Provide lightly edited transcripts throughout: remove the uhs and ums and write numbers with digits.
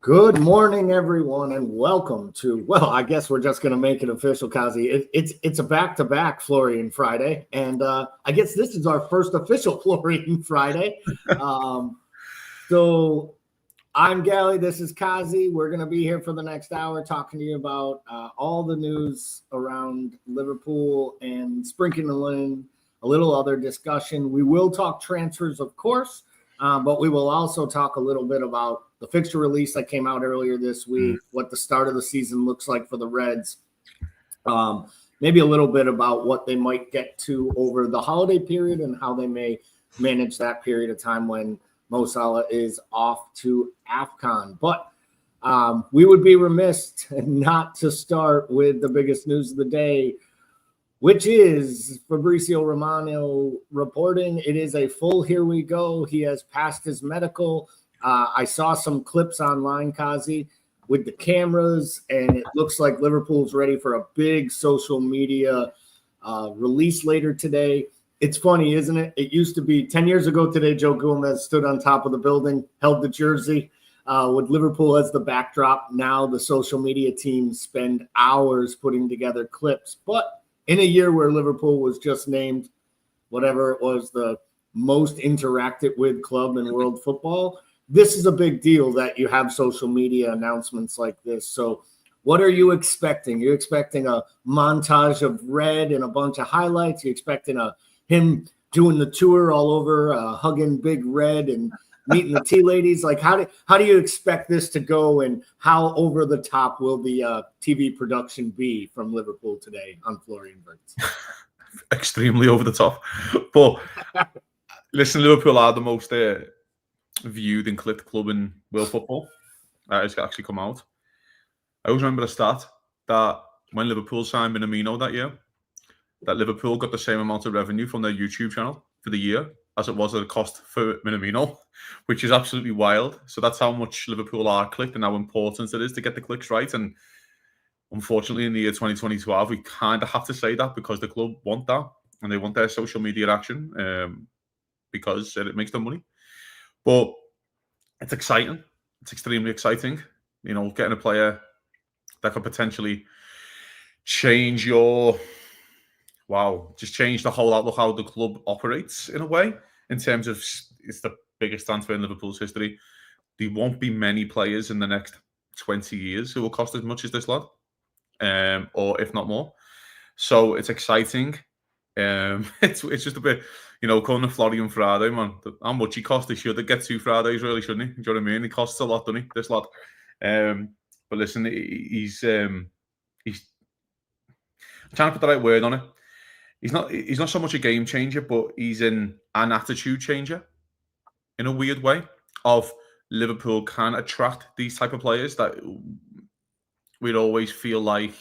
Good morning, everyone, and welcome to, well, I guess we're just going to make it official, Kazi. It's a back-to-back Florian Friday, and I guess this is our first official Florian Friday. So I'm Gally, this is Kazi. We're going to be here for the next hour talking to you about all the news around Liverpool and sprinkling in a little other discussion. We will talk transfers, of course, but we will also talk a little bit about the fixture release that came out earlier this week, what the start of the season looks like for the Reds, maybe a little bit about what they might get to over the holiday period and how they may manage that period of time when Mo Salah is off to AFCON. But we would be remiss not to start with the biggest news of the day, which is Fabrizio Romano reporting it is a full here we go. He has passed his medical. I saw some clips online, Kazi, with the cameras, and it looks like Liverpool's ready for a big social media release later today. It's funny, isn't it? It used to be 10 years ago today, Joe Gomez stood on top of the building, held the jersey with Liverpool as the backdrop. Now the social media teams spend hours putting together clips. But in a year where Liverpool was just named whatever it was, the most interacted with club in world football, this is a big deal that you have social media announcements like this. So what are you expecting? You're expecting a montage of Red and a bunch of highlights? You're expecting him doing the tour all over, hugging Big Red and meeting the tea ladies? Like, how do you expect this to go, and how over the top will the TV production be from Liverpool today on Florian Wirtz? Extremely over the top. But listen, Liverpool are the most viewed and clipped club in world football. It's actually come out. I always remember the stat that when Liverpool signed Minamino that year, that Liverpool got the same amount of revenue from their YouTube channel for the year as it was at a cost for Minamino, which is absolutely wild. So that's how much Liverpool are clicked and how important it is to get the clicks right. And unfortunately, in the year 2012, we kind of have to say that because the club want that and they want their social media action because it makes them money. But it's exciting. It's extremely exciting. You know, getting a player that could potentially change just change the whole outlook how the club operates in a way. In terms of, it's the biggest transfer in Liverpool's history. There won't be many players in the next 20 years who will cost as much as this lad, or if not more. So it's exciting. It's just a bit, calling a Florian Friday, man. How much he cost? He should get 2 Fridays, really, shouldn't he? Do you know what I mean? He costs a lot, doesn't he? This lad. But listen, he's I'm trying to put the right word on it. He's not so much a game changer, but he's an attitude changer in a weird way. Of Liverpool can attract these type of players that we'd always feel like.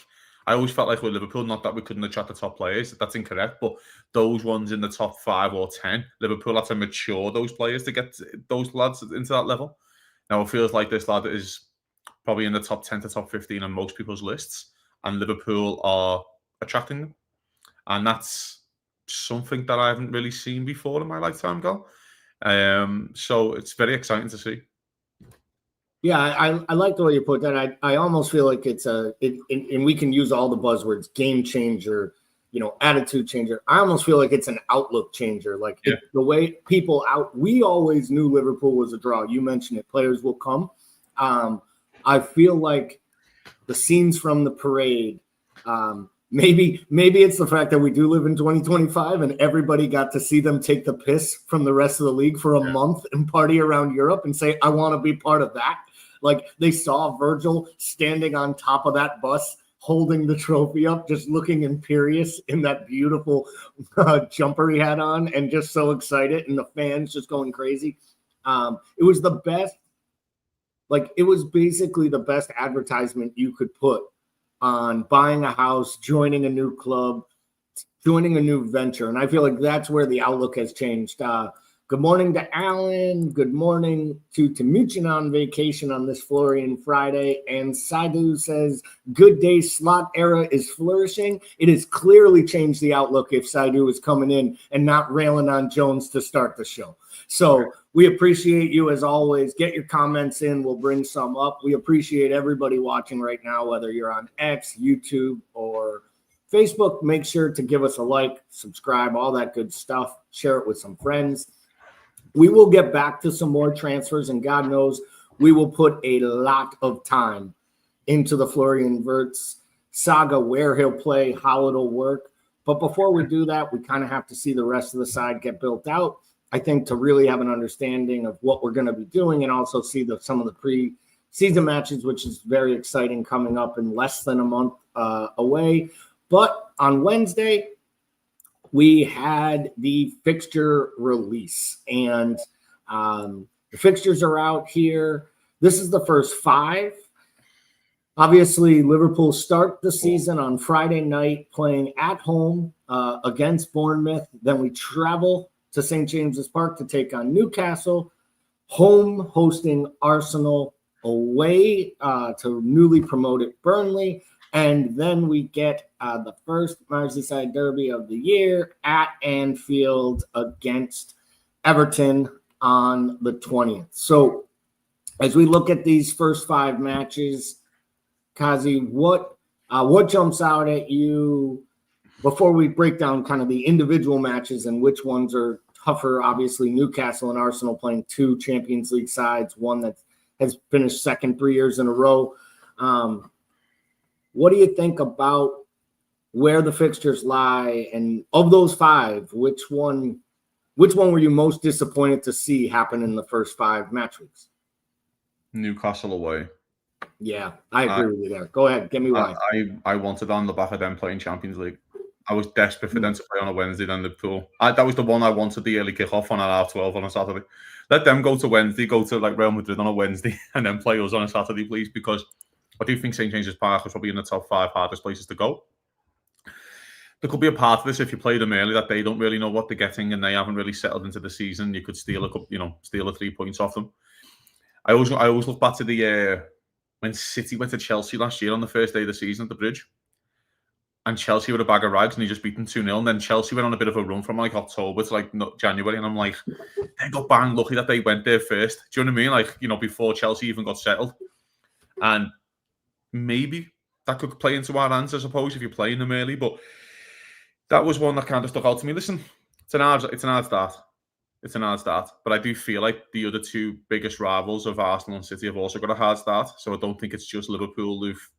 I always felt like with Liverpool, not that we couldn't attract the top players. That's incorrect. But those ones in the top 5 or 10, Liverpool had to mature those players to get those lads into that level. Now, it feels like this lad is probably in the top 10 to top 15 on most people's lists. And Liverpool are attracting them. And that's something that I haven't really seen before in my lifetime, Gal. So it's very exciting to see. Yeah, I like the way you put that. I almost feel like it's and we can use all the buzzwords, game changer, attitude changer. I almost feel like it's an outlook changer. Like the way people we always knew Liverpool was a draw. You mentioned it, players will come. I feel like the scenes from the parade, maybe it's the fact that we do live in 2025 and everybody got to see them take the piss from the rest of the league for a month and party around Europe and say, I want to be part of that. Like they saw Virgil standing on top of that bus, holding the trophy up, just looking imperious in that beautiful jumper he had on and just so excited, and the fans just going crazy. It was the best. Like it was basically the best advertisement you could put on buying a house, joining a new club, joining a new venture. And I feel like that's where the outlook has changed. Good morning to Alan. Good morning to Timuchin on vacation on this Florian Friday. And Saidu says, good day slot era is flourishing. It has clearly changed the outlook if Saidu is coming in and not railing on Jones to start the show. So we appreciate you as always. Get your comments in. We'll bring some up. We appreciate everybody watching right now, whether you're on X, YouTube, or Facebook. Make sure to give us a like, subscribe, all that good stuff. Share it with some friends. We will get back to some more transfers, and God knows we will put a lot of time into the Florian Wirtz saga, where he'll play, how it'll work. But before we do that, we kind of have to see the rest of the side get built out, I think, to really have an understanding of what we're going to be doing, and also see some of the pre-season matches, which is very exciting, coming up in less than a month away. But on Wednesday, we had the fixture release, and the fixtures are out here. This is the first 5. Obviously, Liverpool start the season on Friday night playing at home against Bournemouth. Then we travel to St. James's Park to take on Newcastle, home hosting Arsenal, away to newly promoted Burnley. And then we get the first Merseyside derby of the year at Anfield against Everton on the 20th. So as we look at these first 5 matches, Kazi, what jumps out at you before we break down kind of the individual matches and which ones are tougher? Obviously, Newcastle and Arsenal playing 2 Champions League sides, one that has finished second 3 years in a row. What do you think about where the fixtures lie? And of those 5, which one were you most disappointed to see happen in the first 5 match weeks? Newcastle away. Yeah, I agree with you there. Go ahead, give me why. I wanted on the back of them playing Champions League. I was desperate for them to play on a Wednesday than Liverpool. That was the one I wanted the early kickoff on at 12 on a Saturday. Let them go to Wednesday, go to like Real Madrid on a Wednesday, and then play us on a Saturday, please, because I do think St. James's Park is probably in the top 5 hardest places to go. There could be a part of this if you play them early that they don't really know what they're getting and they haven't really settled into the season. You could steal a 3 points off them. I always look back to the when City went to Chelsea last year on the first day of the season at the Bridge, and Chelsea were a bag of rags and he just beat them 2-0. And then Chelsea went on a bit of a run from like October to like January, and I'm like, they got bang lucky that they went there first. Do you know what I mean? Like, before Chelsea even got settled. And maybe that could play into our hands, I suppose, if you're playing them early. But that was one that kind of stuck out to me. Listen, it's an hard start. It's an hard start. But I do feel like the other 2 biggest rivals of Arsenal and City have also got a hard start. So I don't think it's just Liverpool who've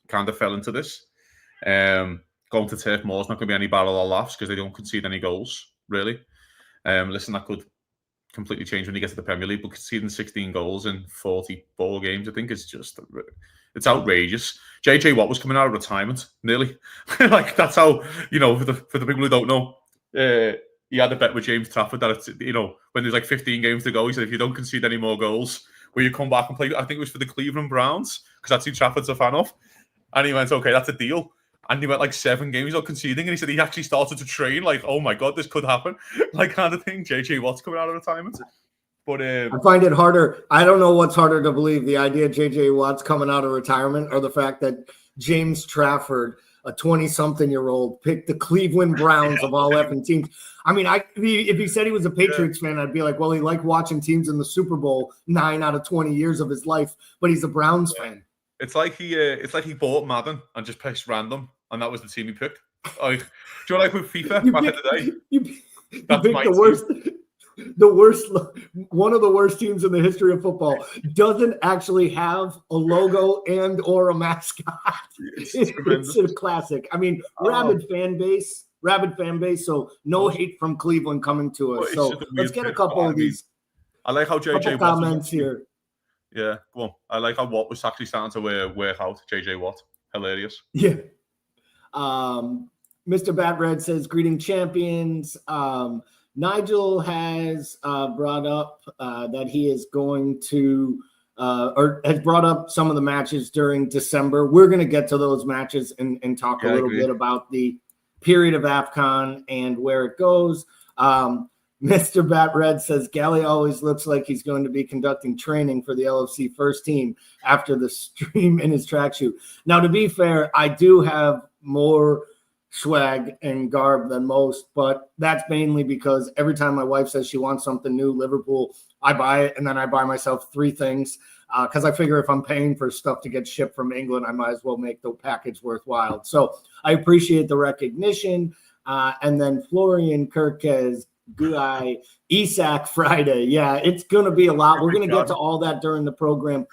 kind of fell into this. Going to Turf Moor is not going to be any battle or laughs because they don't concede any goals, really. Listen, that could completely change when you get to the Premier League, but conceding 16 goals in 44 games, I think, is just... It's outrageous. JJ Watt was coming out of retirement, nearly. Like, that's how, for the people who don't know, he had a bet with James Trafford that, when there's like 15 games to go, he said, if you don't concede any more goals, will you come back and play? I think it was for the Cleveland Browns, because that's who Trafford's a fan of. And he went, okay, that's a deal. And he went like 7 games without conceding, and he said he actually started to train, like, oh my God, this could happen. Like, kind of thing. JJ Watt's coming out of retirement. But I find it harder. I don't know what's harder to believe, the idea JJ Watt's coming out of retirement or the fact that James Trafford, a 20-something-year-old, picked the Cleveland Browns of all effing teams. I mean, if he said he was a Patriots fan, I'd be like, well, he liked watching teams in the Super Bowl 9 out of 20 years of his life, but he's a Browns fan. It's like he bought Madden and just picked random, and that was the team he picked. Like, do you like with FIFA back in the day? You picked the worst, one of the worst teams in the history of football doesn't actually have a logo and or a mascot. It's a classic. I mean, rabid fan base. So no hate from Cleveland coming to us. So let's get a couple of these. I like how JJ comments here. Yeah, well, I like how Watt was actually starting to work out. JJ Watt, hilarious. Yeah. Mr. Bat Red says, greeting champions. Nigel has brought up that he is going to or has brought up some of the matches during December. We're going to get to those matches and talk a little bit about the period of AFCON and where it goes. Mr. Bat Red says Gally always looks like he's going to be conducting training for the LFC first team after the stream in his tracksuit. Now, to be fair, I do have more swag and garb than most, but that's mainly because every time my wife says she wants something new, Liverpool, I buy it, and then I buy myself 3 things because I figure if I'm paying for stuff to get shipped from England, I might as well make the package worthwhile. So I appreciate the recognition. And then Florian Kerkez, Guehi, Isak Friday. Yeah, it's going to be a lot. We're going to get to all that during the program.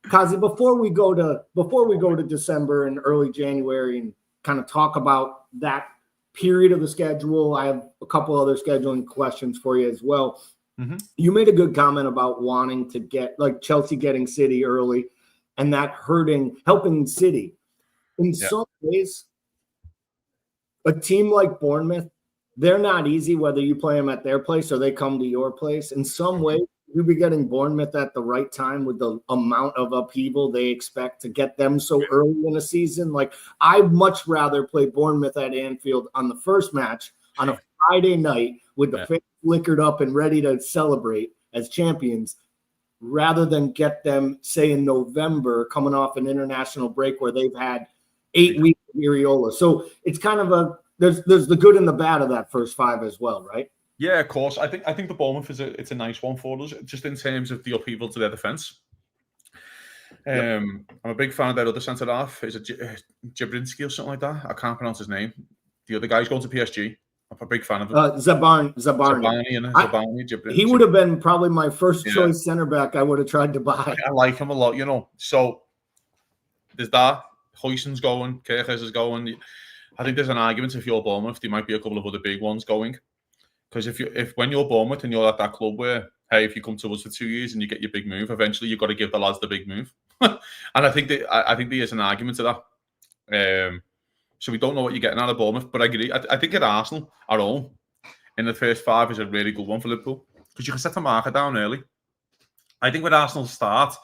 Kazi, before we go to December and early January and kind of talk about that period of the schedule, I have a couple other scheduling questions for you as well. Mm-hmm. You made a good comment about wanting to get like Chelsea getting City early and that helping City. In some ways, a team like Bournemouth, they're not easy whether you play them at their place or they come to your place. In some way, you'll be getting Bournemouth at the right time with the amount of upheaval they expect to get them so early in a season. Like, I'd much rather play Bournemouth at Anfield on the first match on a Friday night with the fans liquored up and ready to celebrate as champions rather than get them, say, in November coming off an international break where they've had 8 weeks of Iriola. So it's kind of there's the good and the bad of that first 5 as well, right? Yeah, of course. I think the Bournemouth it's a nice one for us, just in terms of the upheaval to their defence. I'm a big fan of their other centre half. Is it Jabrinski or something like that? I can't pronounce his name. The other guy's going to PSG. I'm a big fan of him. Zabarni. He would have been probably my first choice centre back. I would have tried to buy. I like him a lot, So there's that. Huijsen's going. Kerkez is going. I think there's an argument if you're Bournemouth, there might be a couple of other big ones going. Because when you're Bournemouth and you're at that club where, hey, if you come to us for 2 years and you get your big move, eventually you've got to give the lads the big move. And I think there is an argument to that. So we don't know what you're getting out of Bournemouth, but I agree. I think at Arsenal, at home, in the first 5 is a really good one for Liverpool because you can set the marker down early. I think with Arsenal's start,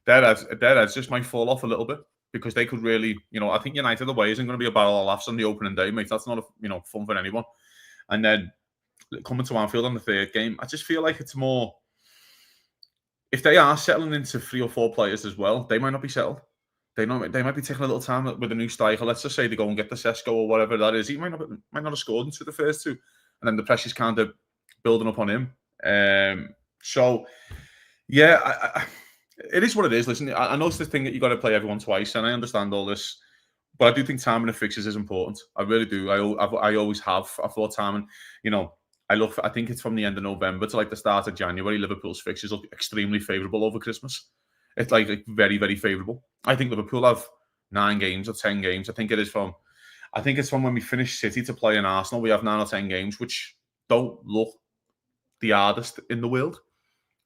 their heads just might fall off a little bit because they could really, I think United away isn't going to be a barrel of laughs on the opening day, mate. That's not fun for anyone. And then coming to Anfield on the 3rd game, I just feel like it's more. If they are settling into 3 or 4 players as well, they might not be settled. They might be taking a little time with a new striker. Let's just say they go and get the Sesko or whatever that is. He might not have scored into the first 2, and then the pressure's kind of building up on him. So, yeah, it is what it is. Listen, I know it's the thing that you got to play everyone twice, and I understand all this, but I do think timing of fixtures is important. I really do. I always have. I thought timing, I think it's from the end of November to like the start of January. Liverpool's fixtures look extremely favourable over Christmas. It's like very, very favourable. I think Liverpool have 9 games or 10 games. I think it's from when we finish City to play in Arsenal. We have 9 or 10 games, which don't look the hardest in the world,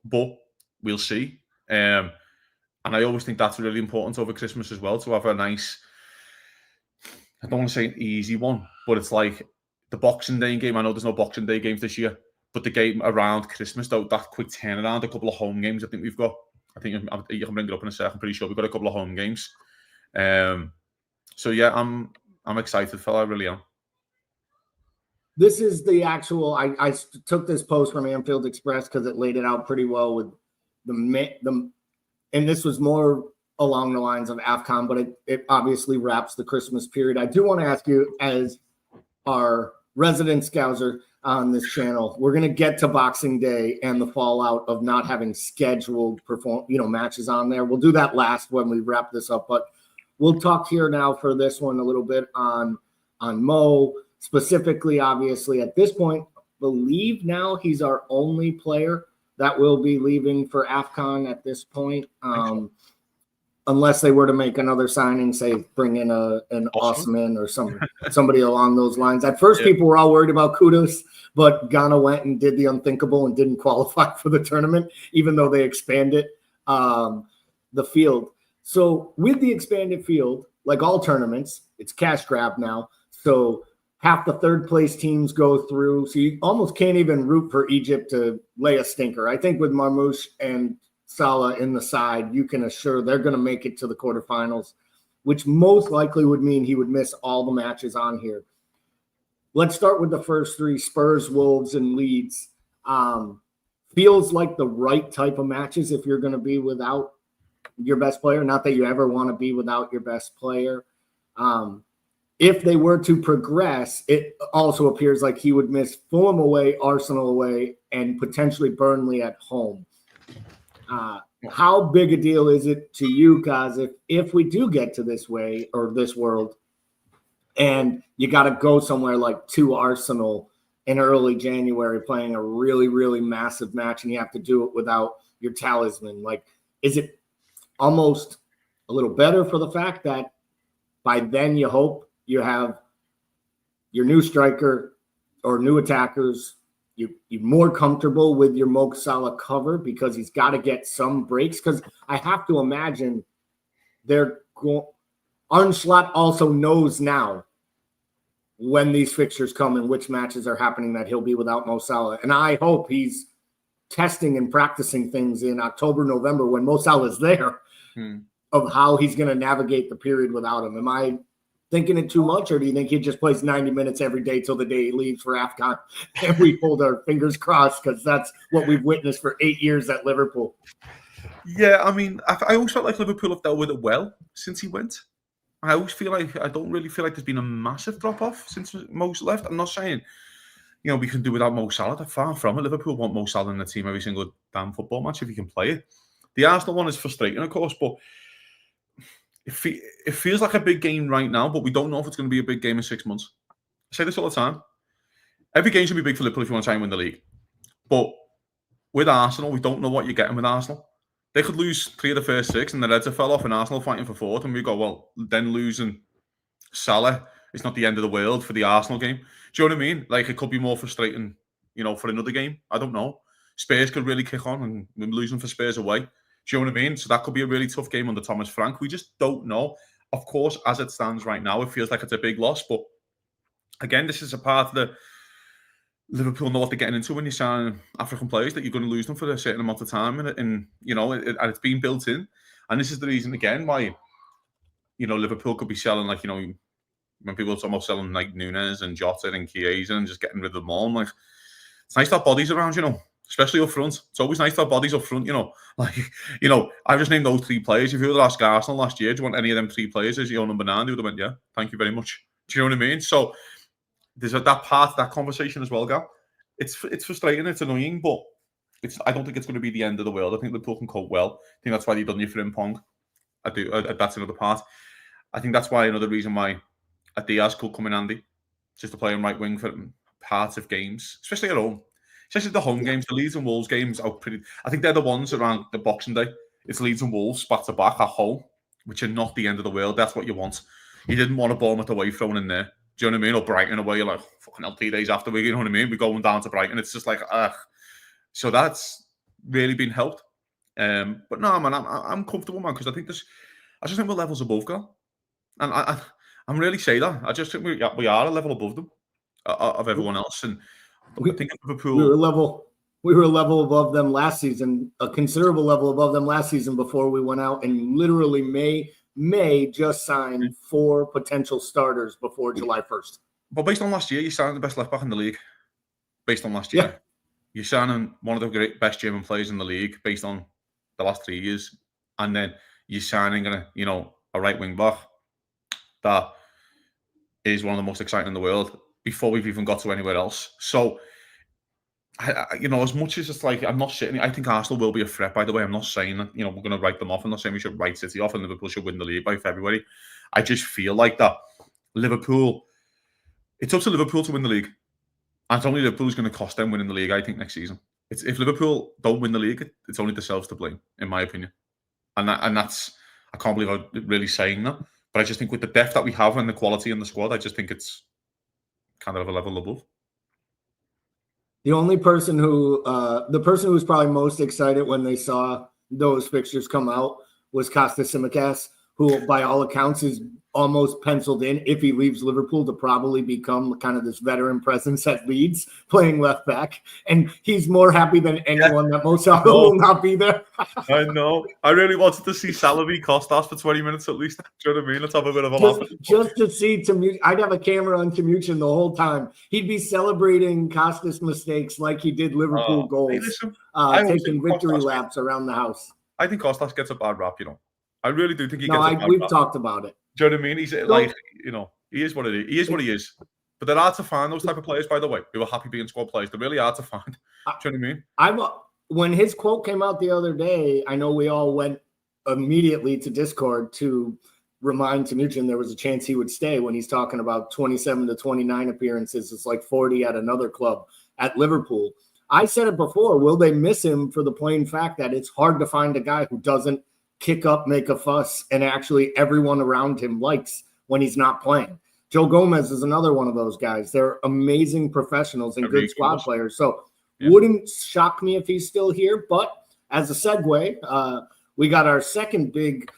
but we'll see. And I always think that's really important over Christmas as well, to have a nice, I don't want to say an easy one, but it's like the Boxing Day game. I know there's no Boxing Day games this year, but the game around Christmas, though, that quick turnaround, a couple of home games I think we've got. I think you can bring it up in a second. I'm pretty sure we've got a couple of home games. So yeah, I'm excited, fella. I really am. This is the actual. I took this post from Anfield Express because it laid it out pretty well with the and this was more along the lines of AFCON, but it obviously wraps the Christmas period. I do want to ask you, as our resident scouser on this channel, we're going to get to Boxing Day and the fallout of not having scheduled matches on there. We'll do that last when we wrap this up, but we'll talk here now for this one a little bit on Mo specifically. Obviously, at this point, believe now he's our only player that will be leaving for AFCON at this point. Unless they were to make another signing, say bring in an Osman or somebody along those lines. At first, people were all worried about Kudus, but Ghana went and did the unthinkable and didn't qualify for the tournament, even though they expanded the field. So with the expanded field, like all tournaments, it's cash grab now. So half the third place teams go through. So you almost can't even root for Egypt to lay a stinker. I think with Marmoush and Salah in the side, you can assure they're going to make it to the quarterfinals, which most likely would mean he would miss all the matches on here. Let's start with the first 3, Spurs, Wolves, and Leeds. Feels like the right type of matches if you're going to be without your best player. Not that you ever want to be without your best player. If they were to progress, it also appears like he would miss Fulham away, Arsenal away, and potentially Burnley at home. How big a deal is it to you guys if we do get to this way or this world and you got to go somewhere like to Arsenal in early January playing a really, really massive match and you have to do it without your talisman? Like, is it almost a little better for the fact that by then you hope you have your new striker or new attackers, you're more comfortable with your Mo Salah cover because he's got to get some breaks? Because I have to imagine Arne Slot also knows now when these fixtures come and which matches are happening that he'll be without Mo Salah. And I hope he's testing and practicing things in October, November when Mo Salah is there of how he's going to navigate the period without him. Am I thinking it too much, or do you think he just plays 90 minutes every day till the day he leaves for AFCON and we hold our fingers crossed because that's what we've witnessed for 8 years at Liverpool? Yeah, I mean, I always felt like Liverpool have dealt with it well since he went. I always feel like I don't really feel like there's been a massive drop-off since Mo's left. I'm not saying, we can do without Mo Salah. They're far from it. Liverpool want Mo Salah in the team every single damn football match if he can play it. The Arsenal one is frustrating, of course, but it feels like a big game right now, but we don't know if it's going to be a big game in 6 months. I say this all the time. Every game should be big for Liverpool if you want to try and win the league. But with Arsenal, we don't know what you're getting with Arsenal. They could lose 3 of the first 6 and the Reds have fell off and Arsenal fighting for 4th, and we go, well, then losing Salah is not the end of the world for the Arsenal game. Do you know what I mean? Like, it could be more frustrating, for another game. I don't know. Spurs could really kick on and we're losing for Spurs away. Do you know what I mean? So that could be a really tough game under Thomas Frank. We just don't know. Of course, as it stands right now, it feels like it's a big loss. But again, this is a part of the Liverpool know what they're getting into when you sign African players, that you're going to lose them for a certain amount of time. And and it's been built in. And this is the reason, again, why, Liverpool could be selling, like, when people are talking about selling like Nunes and Jota and Chiesa and just getting rid of them all, I'm like, it's nice to have bodies around, especially up front. It's always nice to have bodies up front, I've just named those 3 players. If you were to ask Arsenal last year, do you want any of them 3 players as your number 9? They would have went, yeah, thank you very much. Do you know what I mean? So there's that part of that conversation as well, Gal. It's frustrating, it's annoying, but I don't think it's going to be the end of the world. I think Liverpool can cope well. I think that's why they've done you for Frimpong. I do. That's another part. I think that's why another reason why a Diaz could come in handy, just to play on right wing for parts of games, especially at home. Especially the home games, the Leeds and Wolves games are pretty. I think they're the ones around the Boxing Day. It's Leeds and Wolves back to back at home, which are not the end of the world. That's what you want. You didn't want a Bournemouth away thrown in there. Do you know what I mean? Or Brighton away. You're like, fucking hell, 3 days after, you know what I mean? We're going down to Brighton. It's just like, ugh. So that's really been helped. But no, man, I'm comfortable, man, because I just think we're levels above, girl. And I'm really say that. I just think we are a level above them, of everyone else. And I think Liverpool, we were a level above them last season, a considerable level above them last season before we went out and literally May just signed 4 potential starters before July 1st. But based on last year, you signed the best left back in the league. Based on last year. Yeah. You're signing one of the best German players in the league based on the last 3 years. And then you're signing a right wing back that is one of the most exciting in the world before we've even got to anywhere else. So, as much as it's like, I'm not sitting, I think Arsenal will be a threat, by the way. I'm not saying that, we're going to write them off. I'm not saying we should write City off and Liverpool should win the league by February. I just feel like that it's up to Liverpool to win the league. And it's only Liverpool who's going to cost them winning the league, I think, next season. If Liverpool don't win the league, it's only themselves to blame, in my opinion. And that's, I can't believe I'm really saying that. But I just think with the depth that we have and the quality in the squad, I just think it's kind of a level above. The only person who was probably most excited when they saw those fixtures come out was Kostas Tsimikas, who by all accounts is almost penciled in if he leaves Liverpool to probably become kind of this veteran presence at Leeds playing left back. And he's more happy than anyone that Mo Salah will not be there. I know. I really wanted to see Salah v Costas for 20 minutes at least. Do you know what I mean? Let's have a bit of a laugh. Just to see Timuchin. I'd have a camera on Timuchin the whole time. He'd be celebrating Costas' mistakes like he did Liverpool goals, taking victory laps around the house. I think Costas gets a bad rap, you know. I really do think he gets a bad we've rap. talked about it. Do you know what I mean? He's like, you know, he is what it is. He is what he is. But they're hard to find, those type of players, by the way, who are happy being squad players. They're really hard to find. Do you know what I mean? When his quote came out the other day, I know we all went immediately to Discord to remind Timuchin there was a chance he would stay when he's talking about 27 to 29 appearances. It's like 40 at another club at Liverpool. I said it before. Will they miss him for the plain fact that it's hard to find a guy who doesn't kick up, make a fuss, and actually everyone around him likes when he's not playing? Joe Gomez is another one of those guys. They're amazing professionals and good squad players. So wouldn't shock me if he's still here. But as a segue, we got our second big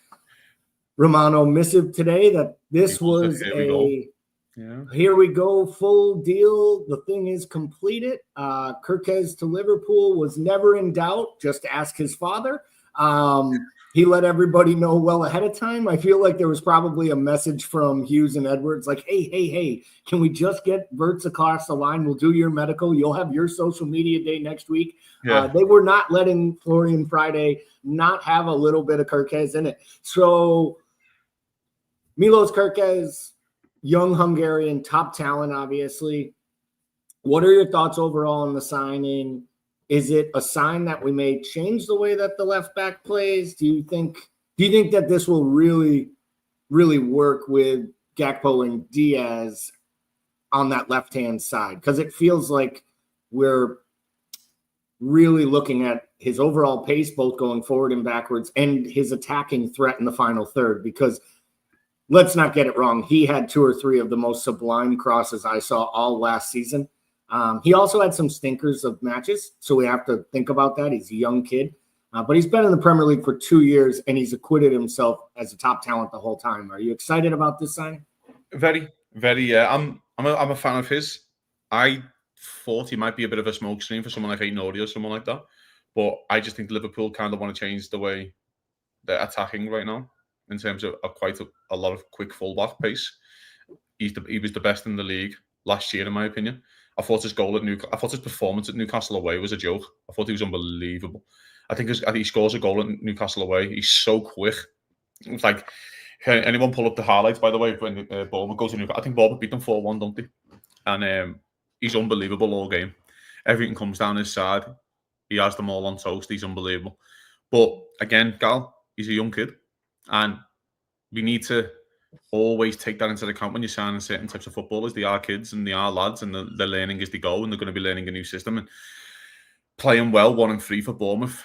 Romano missive today that this was here we go, full deal. The thing is completed. Kerkez to Liverpool was never in doubt. Just ask his father. He let everybody know well ahead of time. I feel like there was probably a message from Hughes and Edwards like, hey, can we just get Wirtz across the line? We'll do your medical. You'll have your social media day next week. Yeah. They were not letting Florian Friday not have a little bit of Kerkez in it. So Milos Kerkez, young Hungarian, top talent, obviously. What are your thoughts overall on the signing? Is it a sign that we may change the way that the left back plays? Do you think that this will really, really work with Gakpo and Diaz on that left-hand side? Because it feels like we're really looking at his overall pace, both going forward and backwards, and his attacking threat in the final third. Because let's not get it wrong. He had 2 or 3 of the most sublime crosses I saw all last season. He also had some stinkers of matches, so we have to think about that. He's a young kid, but he's been in the Premier League for 2 years, and he's acquitted himself as a top talent the whole time. Are you excited about this signing? Very, very. Yeah, I'm a fan of his. I thought he might be a bit of a smokescreen for someone like Aït-Nouri or someone like that, but I just think Liverpool kind of want to change the way they're attacking right now in terms of quite a lot of quick fullback pace. He was the best in the league last year, in my opinion. I thought his performance at Newcastle away was a joke. I thought he was unbelievable. I think he scores a goal at Newcastle away. He's so quick. It's like, can anyone pull up the highlights, by the way, when Bournemouth goes to Newcastle? I think Bournemouth beat them 4-1, don't they? And he's unbelievable all game. Everything comes down his side. He has them all on toast. He's unbelievable. But again, Gal, he's a young kid. And we need to always take that into account when you're signing certain types of footballers. They are kids and they are lads, and they're learning as they go, and they're going to be learning a new system. And playing well 1-3 for Bournemouth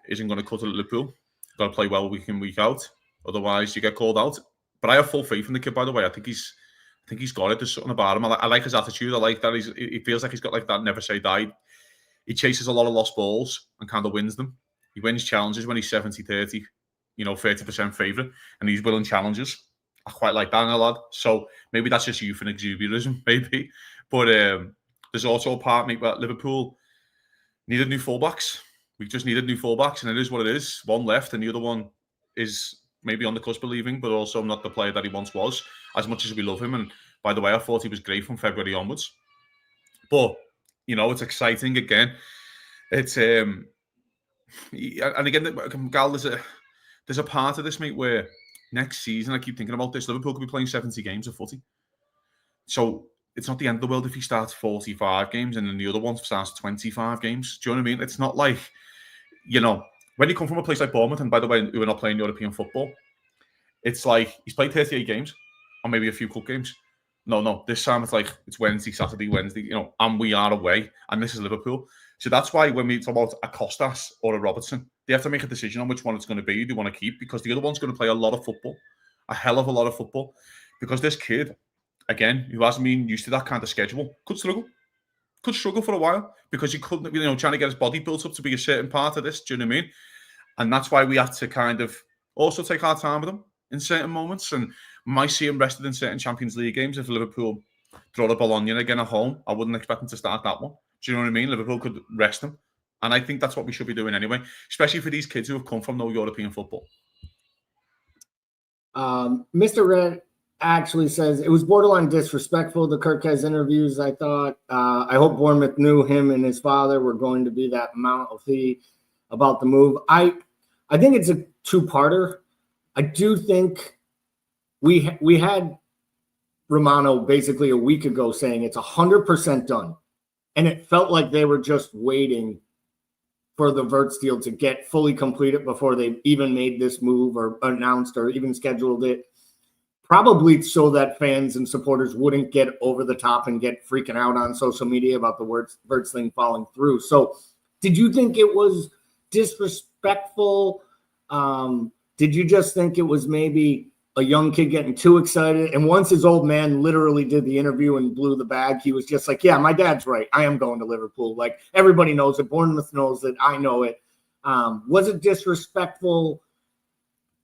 isn't going to cut it at Liverpool. You've got to play well week in, week out. Otherwise, you get called out. But I have full faith in the kid, by the way. I think he's got it. There's something about him. I like his attitude. I like that he feels like he's got like that never say die. He chases a lot of lost balls and kind of wins them. He wins challenges when he's 70-30, 30% favourite, and he's winning challenges. I quite like that in a lad. So maybe that's just youth and exuberism, maybe. But there's also a part, maybe, where Liverpool needed new fullbacks. We just needed new fullbacks, and it is what it is. One left, and the other one is maybe on the cusp of leaving, but also not the player that he once was, as much as we love him. And by the way, I thought he was great from February onwards. But, it's exciting again. It's, and again, Gal, there's a part of this, mate, where next season, I keep thinking about this, Liverpool could be playing 70 games of footy. So it's not the end of the world if he starts 45 games and then the other one starts 25 games. Do you know what I mean? It's not like, when you come from a place like Bournemouth, and by the way, who are not playing European football, it's like he's played 38 games or maybe a few cup games. No, this time it's like it's Wednesday, Saturday, Wednesday, and we are away, and this is Liverpool. So that's why when we talk about a Costas or a Robertson, they have to make a decision on which one it's going to be they want to keep, because the other one's going to play a lot of football, a hell of a lot of football, because this kid, again, who hasn't been used to that kind of schedule, could struggle for a while, because he couldn't, trying to get his body built up to be a certain part of this, do you know what I mean? And that's why we have to kind of also take our time with him, in certain moments, and might see him rested in certain Champions League games. If Liverpool draw the Bologna again at home, I wouldn't expect him to start that one. Do you know what I mean? Liverpool could rest him. And I think that's what we should be doing anyway, especially for these kids who have come from no European football. Mr. Red actually says it was borderline disrespectful, the Kerkez interviews, I thought. I hope Bournemouth knew him and his father were going to be that mouthy about the move. I think it's a two-parter. I do think we had Romano basically a week ago saying it's 100% done. And it felt like they were just waiting for the Wirtz deal to get fully completed before they even made this move or announced or even scheduled it. Probably so that fans and supporters wouldn't get over the top and get freaking out on social media about the Wirtz thing falling through. So did you think it was disrespectful? Did you just think it was maybe a young kid getting too excited? And once his old man literally did the interview and blew the bag, he was just like, yeah, my dad's right. I am going to Liverpool. Like, everybody knows it. Bournemouth knows it. I know it. Was it disrespectful?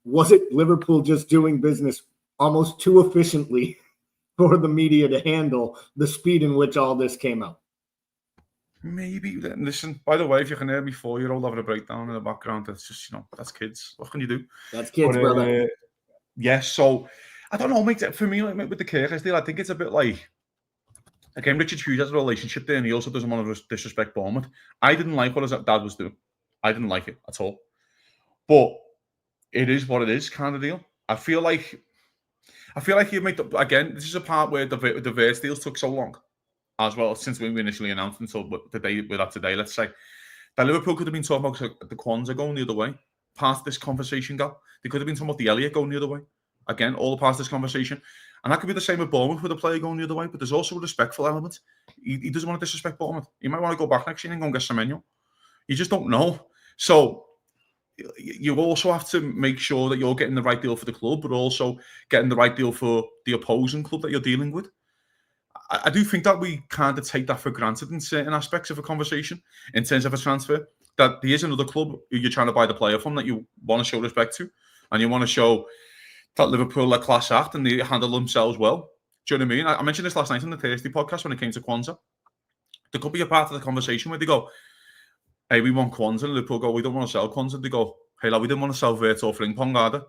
Was it Liverpool just doing business almost too efficiently for the media to handle the speed in which all this came out? Maybe. Listen, by the way, if you can hear me 4-year-old having a breakdown in the background, that's just, that's kids. What can you do? That's kids, brother. Yes, so I don't know, mate. For me, like with the Kerkez deal, I think it's a bit like, again, Richard Hughes has a relationship there, and he also doesn't want to disrespect Bournemouth. I didn't like what his dad was doing. I didn't like it at all. But it is what it is, kind of deal. I feel like you made again. This is a part where the Wirtz deals took so long, as well, since we initially announced until the day we're at today. Let's say that Liverpool could have been talking about the Quansah going the other way. Past this conversation, they could have been talking about the Elliott going the other way. Again, all past this conversation. And that could be the same with Bournemouth with a player going the other way, but there's also a respectful element. He doesn't want to disrespect Bournemouth. He might want to go back next year and go and get Semenyo. You just don't know. So you also have to make sure that you're getting the right deal for the club, but also getting the right deal for the opposing club that you're dealing with. I do think that we kind of take that for granted in certain aspects of a conversation in terms of a transfer. That there is another club who you're trying to buy the player from that you want to show respect to, and you want to show that Liverpool are class act and they handle themselves well. Do you know what I mean? I mentioned this last night on the Thursday podcast when it came to Quansah. There could be a part of the conversation where they go, hey, we want Quansah, and Liverpool go, we don't want to sell Quansah. They go, hey, lad, we didn't want to sell Wirtz or Frimpong either.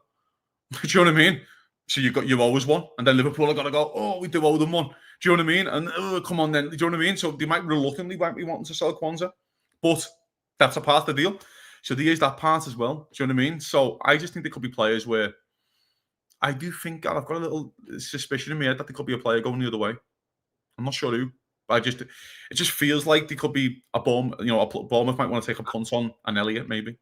Do you know what I mean? So you always won, and then Liverpool are going to go, oh, we do owe them one. Do you know what I mean? And come on then, do you know what I mean? So they might reluctantly be wanting to sell Quansah, but that's a part of the deal. So there is that part as well. Do you know what I mean? So I just think there could be players where I do think, and I've got a little suspicion in my head that there could be a player going the other way. I'm not sure who. But it just feels like there could be a Bournemouth might want to take a punt on an Elliott, maybe.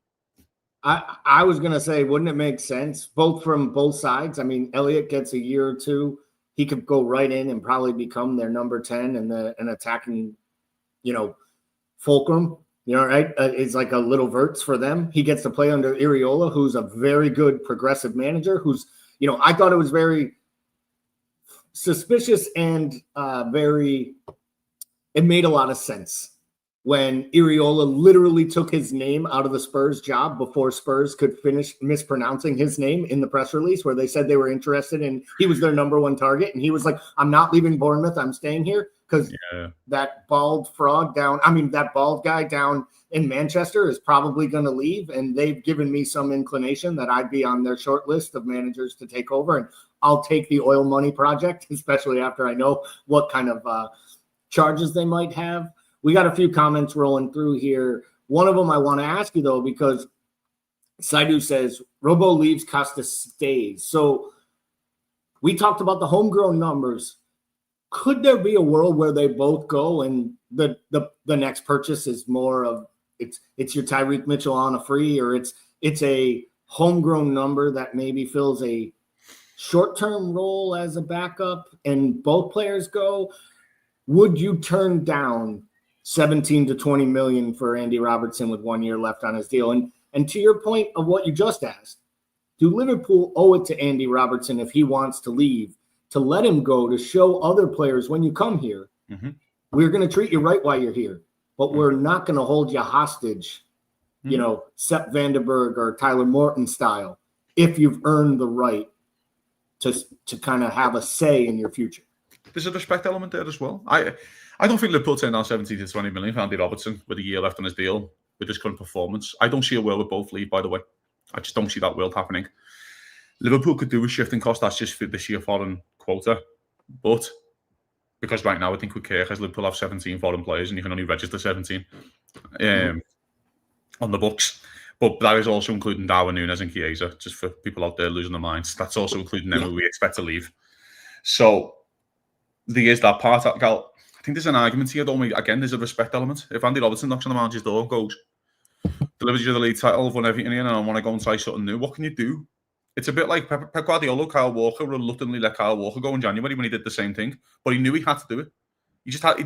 I was going to say, wouldn't it make sense, both from both sides? I mean, Elliott gets a year or two. He could go right in and probably become their number 10 and an attacking, fulcrum. Right? It's like a little Wirtz for them. He gets to play under Iraola, who's a very good progressive manager, who's, I thought it was very suspicious and it made a lot of sense when Iraola literally took his name out of the Spurs job before Spurs could finish mispronouncing his name in the press release where they said they were interested and he was their number one target. And he was like, I'm not leaving Bournemouth. I'm staying here because that bald guy down in Manchester is probably going to leave. And they've given me some inclination that I'd be on their short list of managers to take over. And I'll take the oil money project, especially after I know what kind of charges they might have. We got a few comments rolling through here. One of them I want to ask you, though, because Saidu says, Robo leaves, Costa stays. So we talked about the homegrown numbers. Could there be a world where they both go and the next purchase is more of it's your Tyreek Mitchell on a free, or it's a homegrown number that maybe fills a short-term role as a backup and both players go? Would you turn down 17 to 20 million for Andy Robertson with 1 year left on his deal? And to your point of what you just asked, do Liverpool owe it to Andy Robertson if he wants to leave to let him go, to show other players when you come here, we're going to treat you right while you're here, but we're not going to hold you hostage, Sepp Vandenberg or Tyler Morton style, if you've earned the right to kind of have a say in your future. There's a respect element there as well. I don't think Liverpool turned down 17 to 20 million for Andy Robertson with a year left on his deal with his current performance. I don't see a world with both leave, by the way. I just don't see that world happening. Liverpool could do a shifting cost. That's just for this year foreign quota. But because right now I think with Kerkez, Liverpool have 17 foreign players and you can only register 17 on the books. But that is also including Darwin Núñez and Chiesa, just for people out there losing their minds. That's also including them who we expect to leave. So there is that part. I think there's an argument here, don't we? Again, there's a respect element. If Andy Robertson knocks on the manager's door and goes, delivers you the league title, won everything in, and I want to go and try something new, what can you do? It's a bit like Pep Guardiola, Kyle Walker reluctantly let Kyle Walker go in January when he did the same thing, but he knew he had to do it. He just had,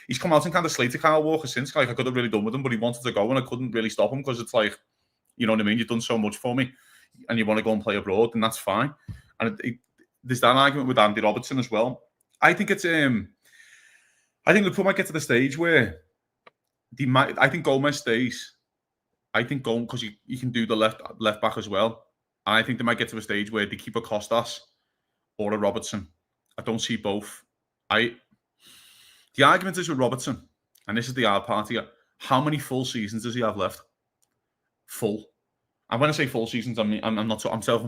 he's come out and kind of slated Kyle Walker since, like, I could have really done with him, but he wanted to go and I couldn't really stop him because it's like, you know what I mean? You've done so much for me and you want to go and play abroad, and that's fine. And there's that argument with Andy Robertson as well. I think it's, I think Liverpool might get to the stage where I think Gomez stays. I think Gomez, because you can do the left back as well. And I think they might get to a stage where they keep a Costas or a Robertson. I don't see both. The argument is with Robertson, and this is the hard part here. How many full seasons does he have left? Full. And when I say full seasons, I mean I'm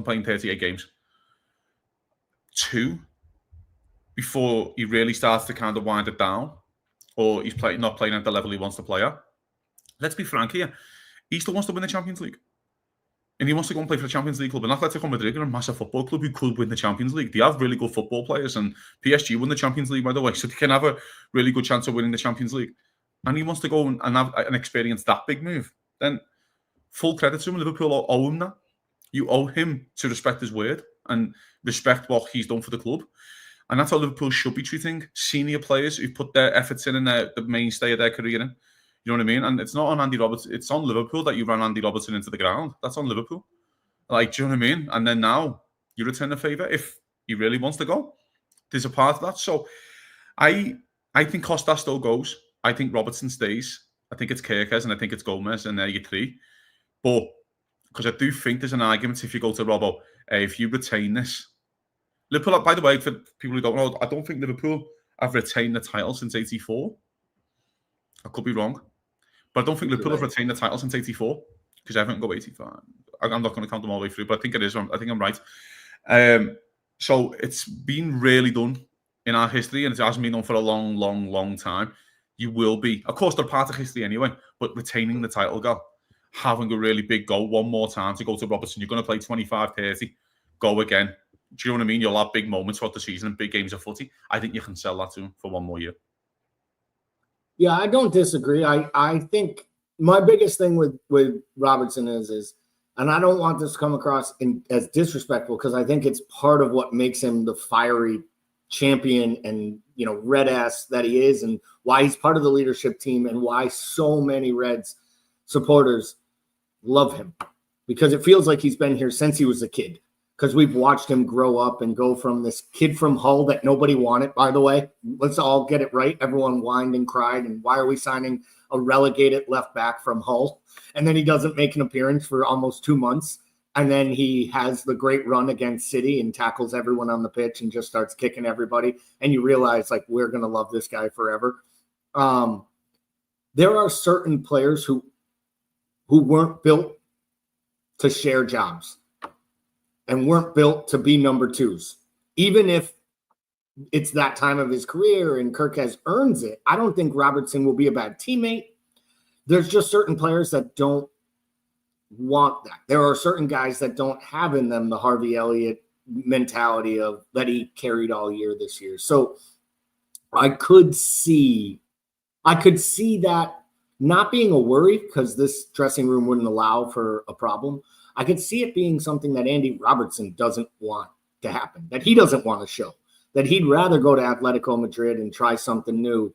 playing 38 games. 2 before he really starts to kind of wind it down, or he's not playing at the level he wants to play at. Let's be frank here. He still wants to win the Champions League. And he wants to go and play for the Champions League club. And Atletico Madrid are a massive football club who could win the Champions League. They have really good football players, and PSG won the Champions League, by the way, so they can have a really good chance of winning the Champions League. And he wants to go and have and experience that big move. Then full credit to him. Liverpool owe him that. You owe him to respect his word and respect what he's done for the club. And that's how Liverpool should be treating senior players who've put their efforts in and the mainstay of their career in. You know what I mean? And it's not on Andy Robertson. It's on Liverpool that you ran Andy Robertson into the ground. That's on Liverpool. Like, do you know what I mean? And then now you return the favour if he really wants to go. There's a part of that. So I think Costa still goes. I think Robertson stays. I think it's Kerkez and I think it's Gomez, and there you 3. But because I do think there's an argument if you go to Robbo, if you retain this. Liverpool, by the way, for people who don't know, I don't think Liverpool have retained the title since 84. I could be wrong. But I don't think Liverpool have retained the title since 84 because I haven't got 85. I'm not going to count them all the way through, but I think it is. I think I'm right. So it's been really done in our history, and it hasn't been done for a long, long, long time. You will be, of course, they're part of history anyway, but retaining the title, having a really big goal one more time to go to Robertson. You're going to play 25-30, go again. Do you know what I mean? You'll have big moments throughout the season and big games of footy. I think you can sell that to him for one more year. Yeah, I don't disagree. I think my biggest thing with Robertson is, and I don't want this to come across as disrespectful because I think it's part of what makes him the fiery champion and, you know, red ass that he is, and why he's part of the leadership team and why so many Reds supporters love him, because it feels like he's been here since he was a kid. Because we've watched him grow up and go from this kid from Hull that nobody wanted, by the way. Let's all get it right. Everyone whined and cried. And why are we signing a relegated left back from Hull? And then he doesn't make an appearance for almost 2 months. And then he has the great run against City and tackles everyone on the pitch and just starts kicking everybody. And you realize, like, we're going to love this guy forever. There are certain players who weren't built to share jobs and weren't built to be number 2s. Even if it's that time of his career and Kerkez earns it, I don't think Robertson will be a bad teammate. There's just certain players that don't want that. There are certain guys that don't have in them the Harvey Elliott mentality of that he carried all year this year. So I could see that not being a worry, because this dressing room wouldn't allow for a problem. I could see it being something that Andy Robertson doesn't want to happen, that he doesn't want to show, that he'd rather go to Atletico Madrid and try something new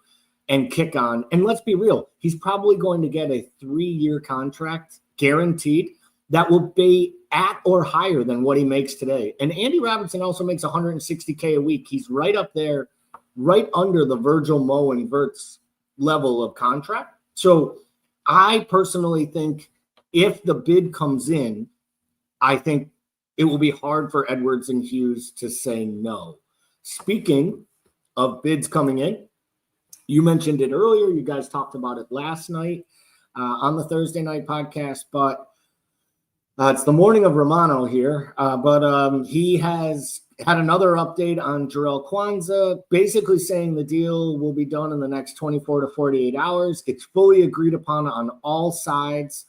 and kick on. And let's be real, he's probably going to get a 3-year contract guaranteed that will be at or higher than what he makes today. And Andy Robertson also makes $160K a week. He's right up there, right under the Virgil, Mo, and Wirtz level of contract. So I personally think if the bid comes in, I think it will be hard for Edwards and Hughes to say no. Speaking of bids coming in, you mentioned it earlier. You guys talked about it last night on the Thursday night podcast, but it's the morning of Romano here. But he has had another update on Jarrell Quansah, basically saying the deal will be done in the next 24 to 48 hours. It's fully agreed upon on all sides.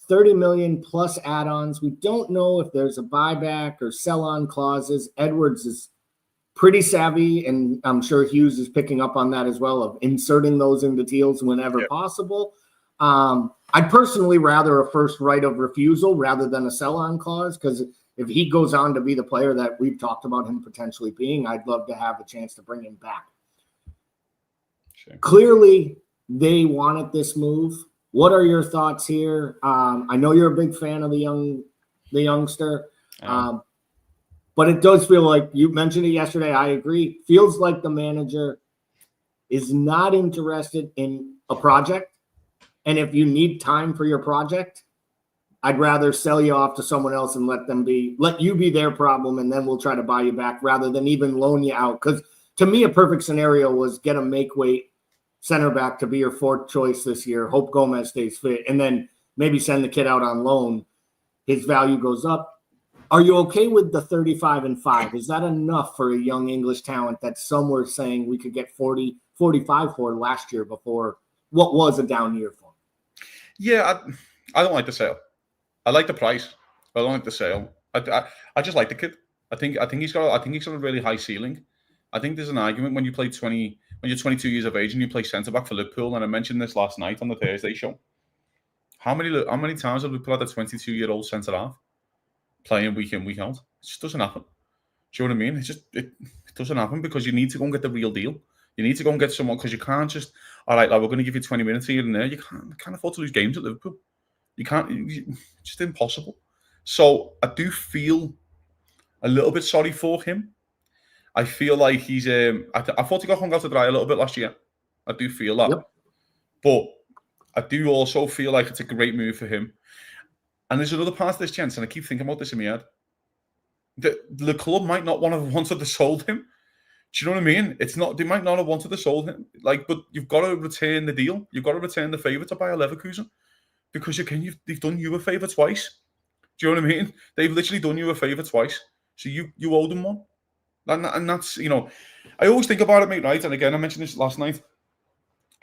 30 million plus add-ons. We don't know if there's a buyback or sell-on clauses. Edwards is pretty savvy, and I'm sure Hughes is picking up on that as well, of inserting those into deals whenever possible. I'd personally rather a first right of refusal rather than a sell-on clause, because if he goes on to be the player that we've talked about him potentially being, I'd love to have a chance to bring him back. Sure. Clearly, they wanted this move. What are your thoughts here? I know you're a big fan of the youngster, but it does feel like, you mentioned it yesterday, I agree, feels like the manager is not interested in a project. And if you need time for your project, I'd rather sell you off to someone else and let you be their problem, and then we'll try to buy you back rather than even loan you out. Because to me, a perfect scenario was get a make-weight center back to be your fourth choice this year. Hope Gomez stays fit, and then maybe send the kid out on loan. His value goes up. Are you okay with the 35-5? Is that enough for a young English talent that some were saying we could get 40, 45 for last year before what was a down year for him? Yeah, I don't like the sale. I like the price, but I don't like the sale. I just like the kid. I think he's got a really high ceiling. I think there's an argument when you're 22 years of age and you play centre back for Liverpool. And I mentioned this last night on the Thursday show. How many times have we put out a 22-year-old centre half playing week in, week out? It just doesn't happen. Do you know what I mean? It doesn't happen, because you need to go and get the real deal. You need to go and get someone, because you can't just, all right, we're going to give you 20 minutes here and there. You can't afford to lose games at Liverpool. You can't. It's just impossible. So I do feel a little bit sorry for him. I feel like he's. I thought he got hung out to dry a little bit last year. I do feel that. Yep. But I do also feel like it's a great move for him. And there's another part of this, gents, and I keep thinking about this in my head. The club might not wanted to sold him. Do you know what I mean? It's not. They might not have wanted to sold him. But you've got to return the deal. You've got to return the favour to Bayern Leverkusen, because they've done you a favour twice. Do you know what I mean? They've literally done you a favour twice. So you owe them one. And that's, I always think about it, mate, right? And again, I mentioned this last night.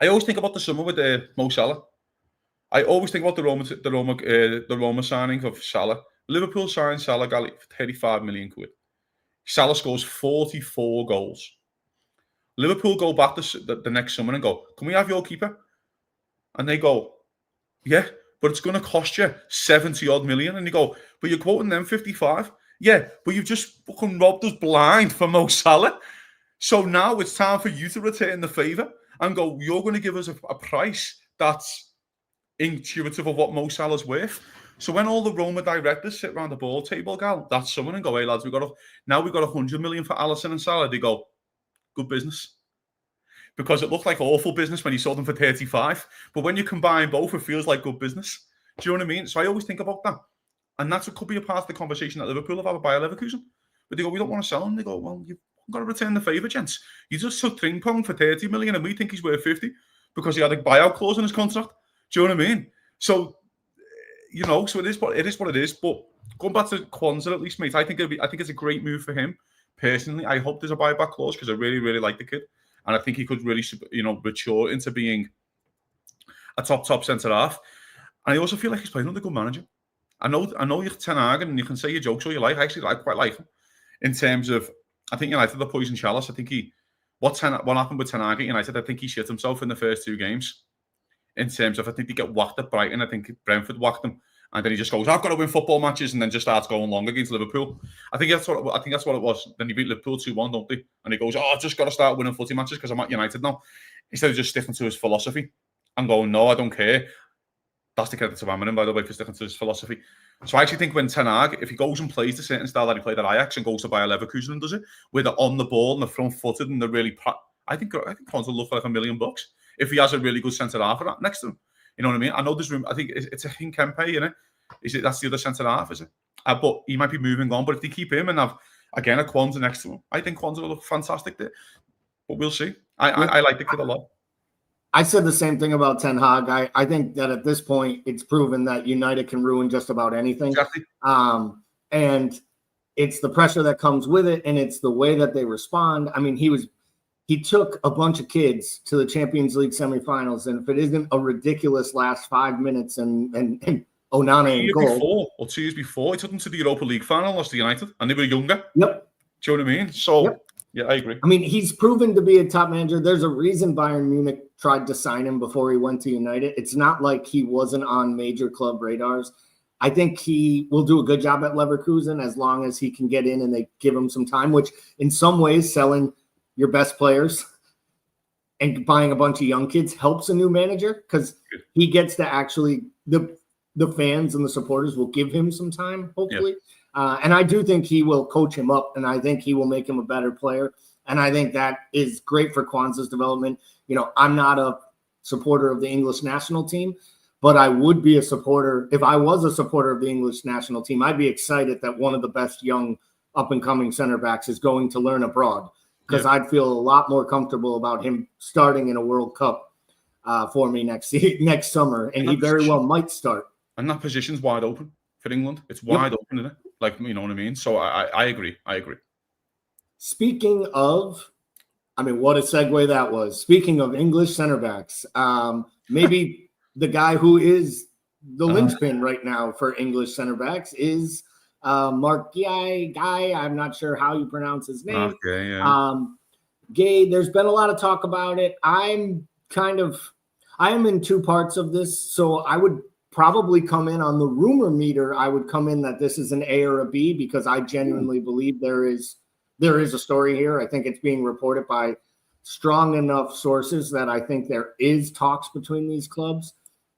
I always think about the summer with Mo Salah. I always think about the Roma signing of Salah. Liverpool signed Salah for 35 million quid. Salah scores 44 goals. Liverpool go back the next summer and go, can we have your keeper? And they go, yeah, but it's going to cost you 70 odd million. And you go, but you're quoting them 55. Yeah, but you've just fucking robbed us blind for Mo Salah. So now it's time for you to return the favour and go, you're going to give us a price that's intuitive of what Mo Salah's worth. So when all the Roma directors sit around the ball table, gal, that's someone and go, hey lads, we got 100 million for Alisson and Salah. They go, good business. Because it looked like awful business when you sold them for 35. But when you combine both, it feels like good business. Do you know what I mean? So I always think about that. And that's what could be a part of the conversation that Liverpool have had with Bayern Leverkusen. But they go, we don't want to sell him. They go, well, you've got to return the favour, gents. You just took Frimpong for 30 million and we think he's worth 50 because he had a buyout clause in his contract. Do you know what I mean? So, so it is what it is. But going back to Quansah, at least, mate, I think it's a great move for him. Personally, I hope there's a buyback clause because I really, really like the kid. And I think he could really, mature into being a top centre half. And I also feel like he's playing with a good manager. I know you're Ten Hag and you can say your jokes all you like. I actually quite like him in terms of, I think United are poison chalice. I think what happened with Ten Hag at United, I think he shit himself in the first two games. In terms of, I think they get whacked at Brighton. I think Brentford whacked him. And then he just goes, I've got to win football matches, and then just starts going long against Liverpool. I think that's what it was. Then you beat Liverpool 2-1, don't they? And he goes, I've just got to start winning footy matches because I'm at United now. Instead of just sticking to his philosophy and going, no, I don't care. That's the credit to Amarin, by the way, for sticking to his philosophy. So I actually think when Ten Hag, if he goes and plays the certain style that he played at Ajax and goes to Bayern Leverkusen and does it, where they're on the ball and they're front-footed and they're really... I think Quansah will look like $1 million if he has a really good centre-half next to him. You know what I mean? I know there's room. I think it's a Hinkempe, isn't it? That's the other centre half, is it? But he might be moving on. But if they keep him and have, again, a Quansah next to him, I think Quansah will look fantastic there. But we'll see. I like the kid a lot. I said the same thing about Ten Hag. I think that at this point, it's proven that United can ruin just about anything. Exactly. And it's the pressure that comes with it, and it's the way that they respond. I mean, he took a bunch of kids to the Champions League semifinals, and if it isn't a ridiculous last 5 minutes and Onana in goal. 2 years before, he took them to the Europa League final, lost to United, and they were younger. Yep. Do you know what I mean? So, yep. Yeah, I agree. I mean, he's proven to be a top manager. There's a reason Bayern Munich tried to sign him before he went to United. It's not like he wasn't on major club radars. I think he will do a good job at Leverkusen as long as he can get in and they give him some time, which in some ways selling your best players and buying a bunch of young kids helps a new manager because he gets to actually the fans and the supporters will give him some time, hopefully. Yeah. And I do think he will coach him up, and I think he will make him a better player. And I think that is great for Quansah's development. You know, I'm not a supporter of the English national team, but I would be a supporter. If I was a supporter of the English national team, I'd be excited that one of the best young up-and-coming center backs is going to learn abroad because I'd feel a lot more comfortable about him starting in a World Cup for me next summer, and he very well might start. And that position's wide open for England. It's wide open, isn't it? Like, you know what I mean? So I agree. Speaking of, I mean, what a segue that was. Speaking of English center backs, maybe the guy who is the linchpin right now for English center backs is Marc Guehi. I'm not sure how you pronounce his name. Okay, yeah. Guehi, there's been a lot of talk about it. I am in two parts of this, so I would probably come in on the rumor meter. I would come in that this is an A or a B because I genuinely believe there is a story here. I think it's being reported by strong enough sources that I think there is talks between these clubs.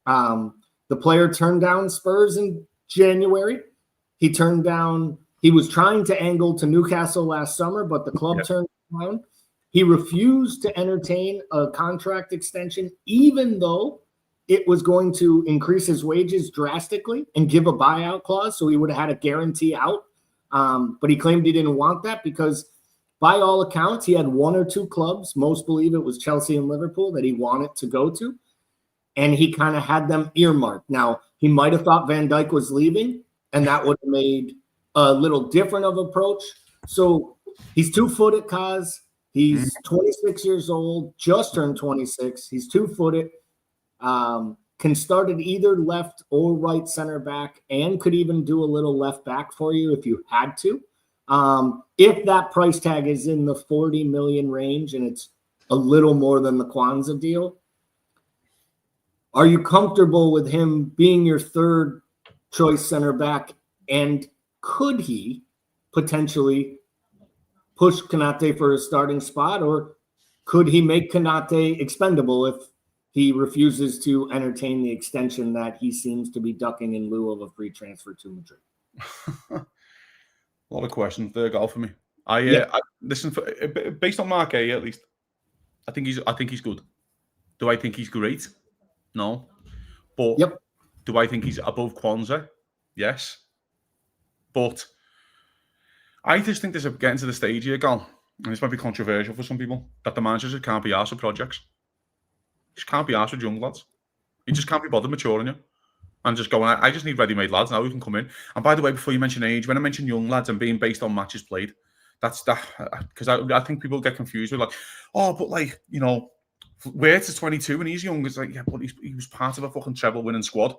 The player turned down Spurs in January. He was trying to angle to Newcastle last summer, but the club turned down. He refused to entertain a contract extension, even though it was going to increase his wages drastically and give a buyout clause, so he would have had a guarantee out. But he claimed he didn't want that because, by all accounts, he had one or two clubs, most believe it was Chelsea and Liverpool, that he wanted to go to, and he kind of had them earmarked. Now, he might have thought Van Dijk was leaving, and that would have made a little different of approach. So he's 2-footed, Kaz. He's 26 years old, just turned 26. He's 2-footed. Can start at either left or right center back and could even do a little left back for you if you had to. If that price tag is in the 40 million range and it's a little more than the Quansah deal, are you comfortable with him being your third choice center back? And could he potentially push Konate for a starting spot, or could he make Konate expendable if he refuses to entertain the extension that he seems to be ducking in lieu of a free transfer to Madrid? A lot of questions there, Gal, for me. Listen, based on Marc Guehi, at least, I think he's good. Do I think he's great? No. But do I think he's above Quansah? Yes. But I just think there's getting to the stage here, Gal, and this might be controversial for some people, that the managers can't be asked for projects. Just can't be asked with young lads. You just can't be bothered maturing you. And just going, I just need ready-made lads now who can come in. And by the way, before you mention age, when I mention young lads and being based on matches played, that's that, because I think people get confused with like, oh, but like, you know, Wirtz is 22 and he's young. It's like, yeah, but he was part of a fucking treble-winning squad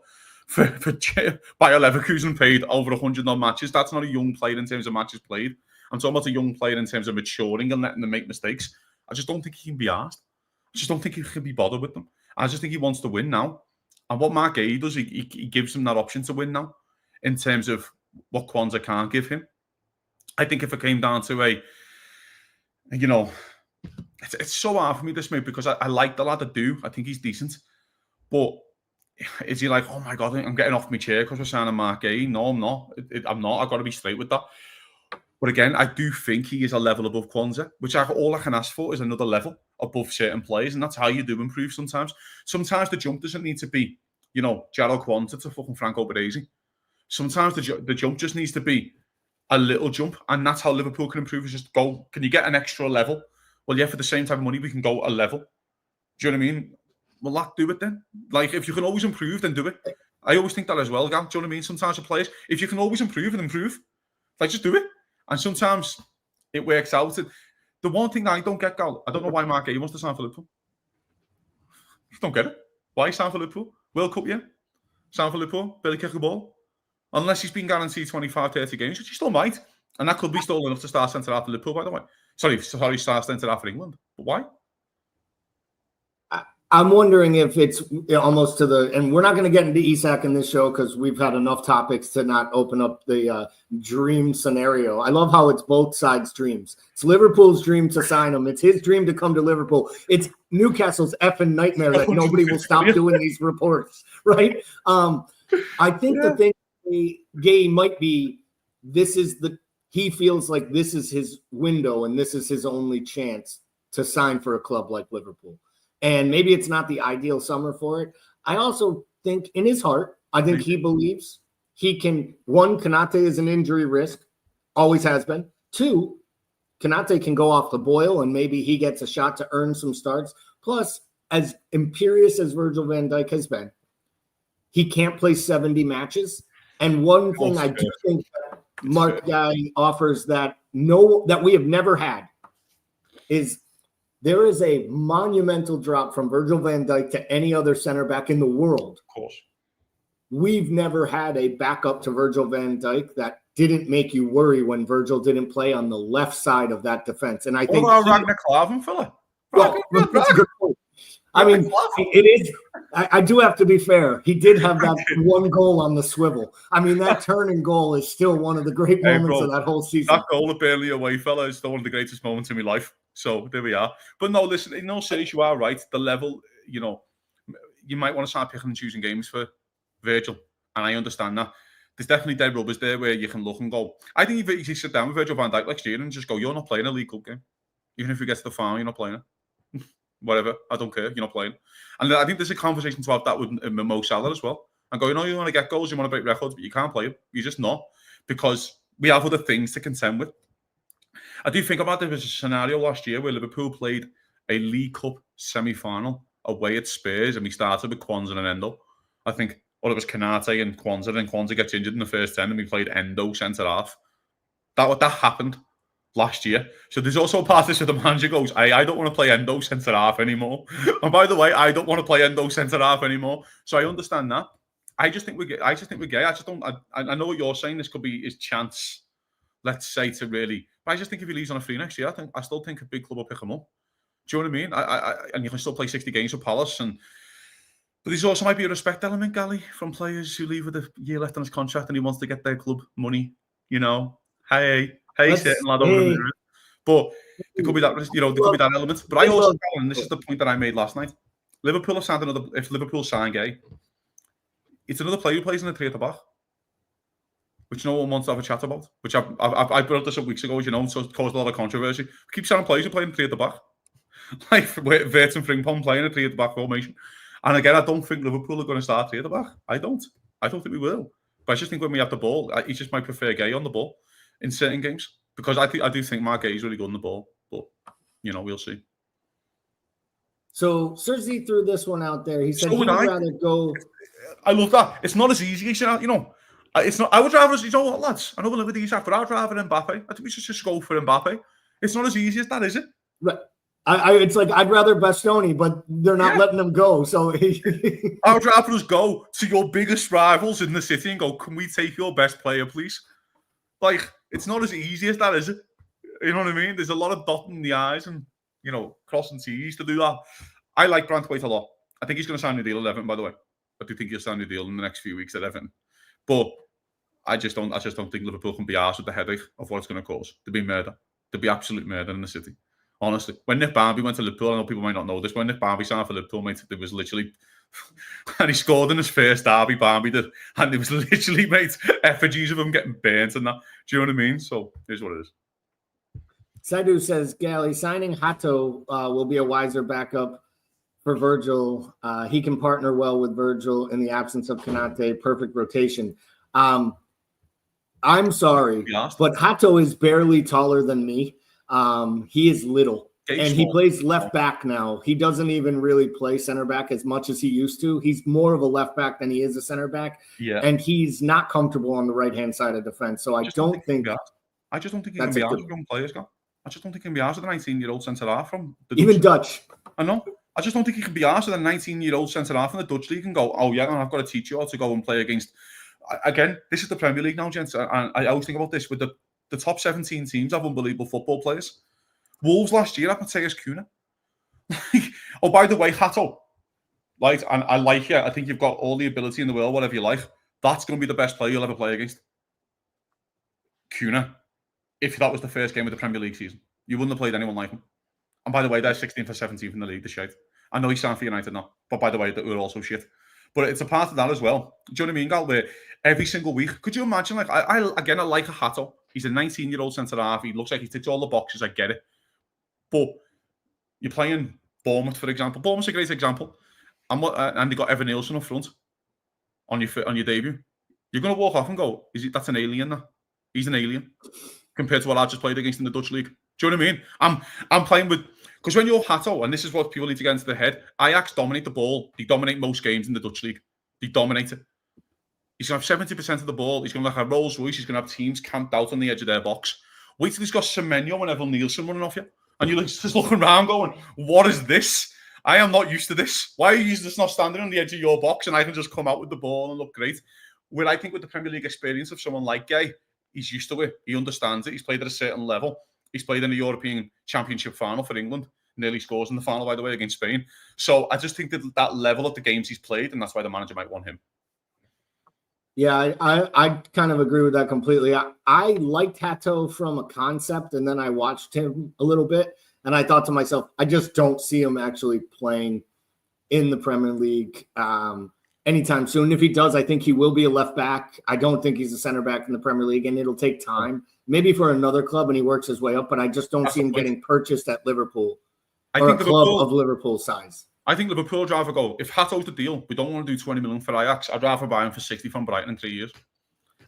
for Bayern Leverkusen, paid over 100 odd matches. That's not a young player in terms of matches played. I'm talking about a young player in terms of maturing and letting them make mistakes. I just don't think he can be asked. I just don't think he can be bothered with them. I just think he wants to win now. And what Marc Guehi does, he gives him that option to win now in terms of what Quansah can't give him. I think if it came down to it's so hard for me, this move, because I like the lad, I do. I think he's decent. But is he like, oh my God, I'm getting off my chair because we're signing Marc Guehi? No, I'm not. I'm not. I've got to be straight with that. But again, I do think he is a level above Quansah, which all I can ask for is another level above certain players, and that's how you do improve sometimes. Sometimes the jump doesn't need to be, Gerald Quansah to fucking Franco Baresi. Sometimes the jump just needs to be a little jump, and that's how Liverpool can improve. Is just go. Can you get an extra level? Well, yeah, for the same type of money, we can go a level. Do you know what I mean? Well, do it then. Like, if you can always improve, then do it. I always think that as well, Gal. Do you know what I mean? Sometimes the players, if you can always improve, like, just do it. And sometimes it works out. The one thing that I don't get, Gal, I don't know why Marc Guehi wants to sign for Liverpool. I don't get it. Why sign for Liverpool? World Cup, yeah. Sign for Liverpool, barely kick the ball. Unless he's been guaranteed 25, 30 games, which he still might. And that could be still enough to start centre-half for Liverpool, by the way. Sorry, start centre-half for England. But why? I'm wondering if it's almost to the, and we're not going to get into Isak in this show because we've had enough topics to not open up the dream scenario. I love how it's both sides' dreams. It's Liverpool's dream to sign him. It's his dream to come to Liverpool. It's Newcastle's effing nightmare that nobody will stop doing these reports, right? I think the thing Guehi might be, he feels like this is his window and this is his only chance to sign for a club like Liverpool. And maybe it's not the ideal summer for it. I also think in his heart, I think he believes he can. One, Konate is an injury risk, always has been. Two, Konate can go off the boil and maybe he gets a shot to earn some starts. Plus, as imperious as Virgil van Dijk has been, he can't play 70 matches. And one thing I do think Marc Guehi offers that we have never had is there is a monumental drop from Virgil van Dijk to any other center back in the world. Of course. We've never had a backup to Virgil van Dijk that didn't make you worry when Virgil didn't play on the left side of that defense. And I think Ragnar Klavan, fella. Well, that's a good point. I mean, it is. I do have to be fair. He did have that one goal on the swivel. I mean, that turning goal is still one of the great moments of that whole season. That goal at Burnley away, fella, is still one of the greatest moments in my life. So there we are. But no, listen, in no sense, you are right. The level, you might want to start picking and choosing games for Virgil. And I understand that. There's definitely dead rubbers there where you can look and go. I think if you sit down with Virgil van Dijk next year and just go, you're not playing a League Cup game. Even if we get to the final, you're not playing it. Whatever, I don't care, you're not playing. And I think there's a conversation to have that with Mo Salah as well. And go, you want to get goals, you want to break records, but you can't play it. You're just not. Because we have other things to contend with. I do think about there was a scenario last year where Liverpool played a League Cup semi-final away at Spurs, and we started with Quansah and Endo. I think, or it was Konate and Quansah gets injured in the first 10, and we played Endo centre-half. That happened last year. So there's also a part of this where the manager goes, I don't want to play Endo centre-half anymore. And by the way, I don't want to play Endo centre-half anymore. So I understand that. I just think we're gay. I know what you're saying. This could be his chance, let's say, to really. But I just think if he leaves on a free next year, I still think a big club will pick him up. Do you know what I mean? And you can still play 60 games for Palace. But there's also might be a respect element, Gally, from players who leave with a year left on his contract and he wants to get their club money. Hey, certain lad over the mirror. But there could be that, there could be that element. But I also, and this is the point that I made last night. Liverpool have signed if Liverpool sign Guehi, it's another player who plays in the 3 at the back, which no one wants to have a chat about. Which I brought this up weeks ago, so it caused a lot of controversy. Keep signing players who play in 3 at the back, like Wirtz and Frimpong playing a 3 at the back formation. And again, I don't think Liverpool are going to start 3 at the back. I don't think we will. But I just think when we have the ball, he just might prefer Guehi on the ball in certain games, because I do think Marc Guehi is really good on the ball, but we'll see. So Sergi threw this one out there. He said he'd rather go. I love that. It's not as easy as it's not. I would rather, what, lads? I know we'll live with these after. I'd rather Mbappe. I think we should just go for Mbappe. It's not as easy as that, is it? Right. It's like I'd rather Bastoni, but they're not letting him go. So I'd rather us go to your biggest rivals in the city and go, can we take your best player, please? Like, it's not as easy as that, is it? You know what I mean? There's a lot of dotting the I's and, crossing T's to do that. I like Branthwaite a lot. I think he's going to sign a deal at Everton, by the way. I do think he'll sign a deal in the next few weeks at Everton. But I just don't think Liverpool can be arsed with the headache of what it's going to cause. There'd be murder. There'd be absolute murder in the city. Honestly. When Nick Barmby went to Liverpool, I know people might not know this, when Nick Barmby signed for Liverpool, mate, there was literally... and he scored in his first derby, Barmby did, and there was literally, mate, effigies of him getting burnt and that. Do you know what I mean? So, here's what it is. Saidu says, Gally, signing Hato will be a wiser backup for Virgil. He can partner well with Virgil in the absence of Konate. Perfect rotation. I'm sorry, but Hato is barely taller than me. He is little, and he plays left back now. He doesn't even really play center back as much as he used to. He's more of a left back than he is a center back. Yeah, and he's not comfortable on the right-hand side of defense. So I just don't think he can be asked with young players, Scott. I just don't think he can be asked with a 19-year-old centre-half from the even Dutch. I know. I just don't think he can be asked with a 19-year-old centre-half in the Dutch league and go, oh yeah, I've got to teach you how to go and play against. Again, this is the Premier League now, gents. And I always think about this with the top 17 teams have unbelievable football players. Wolves last year had Mateus Cunha. Oh, by the way, Hato, right? And I like you. I think you've got all the ability in the world, whatever you like. That's going to be the best player you'll ever play against. Cunha. If that was the first game of the Premier League season, you wouldn't have played anyone like him. And by the way, they're 16th or 17th in the league, the shite. I know he's signed for United now, but by the way, we're also shit. But it's a part of that as well. Do you know what I mean, Gal? Where every single week, could you imagine? Like, I like a Hato. He's a 19-year-old centre-half. He looks like he ticks all the boxes. I get it. But you're playing Bournemouth, for example. Bournemouth's a great example. And they got Evan Nielsen up front on your debut. You're going to walk off and go, that's an alien now? He's an alien compared to what I just played against in the Dutch league. Do you know what I mean? I'm playing with... Because when you're Hato, and this is what people need to get into their head, Ajax dominate the ball. They dominate most games in the Dutch league. They dominate it. He's going to have 70% of the ball. He's going to have a Rolls Royce. He's going to have teams camped out on the edge of their box. Wait till he's got Semenyo and Evan Nielsen running off you. And you're just looking around going, what is this? I am not used to this. Why are you just not standing on the edge of your box and I can just come out with the ball and look great? Where I think with the Premier League experience of someone like Guehi, he's used to it. He understands it. He's played at a certain level. He's played in the European Championship final for England. Nearly scores in the final, by the way, against Spain. So I just think that level of the games he's played, and that's why the manager might want him. Yeah, I kind of agree with that completely. I liked Hato from a concept, and then I watched him a little bit, and I thought to myself, I just don't see him actually playing in the Premier League anytime soon. If he does, I think he will be a left back. I don't think he's a center back in the Premier League, and it'll take time. Maybe for another club, and he works his way up, but I just don't see him getting purchased at Liverpool. I think a club of Liverpool size. I think Liverpool would rather go, if Hato's the deal, we don't want to do 20 million for Ajax, I'd rather buy him for 60 from Brighton in 3 years.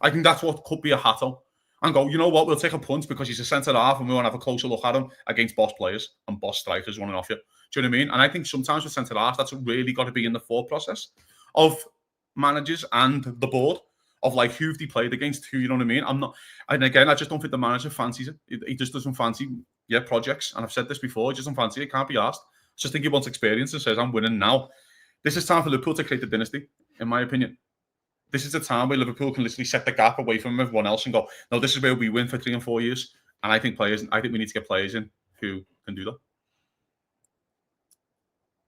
I think that's what could be a Hato. And go, you know what, we'll take a punt because he's a centre-half and we want to have a closer look at him against boss players and boss strikers running off you. Do you know what I mean? And I think sometimes with centre-halves, that's really got to be in the thought process of managers and the board of like who've they played against, who, you know what I mean? And again, I just don't think the manager fancies it. He just doesn't fancy projects. And I've said this before, he just doesn't fancy it, can't be asked. I just think he wants experience and says, I'm winning now. This is time for Liverpool to create a dynasty, in my opinion. This is a time where Liverpool can literally set the gap away from everyone else and go, no, this is where we win for 3 and 4 years. And I think we need to get players in who can do that.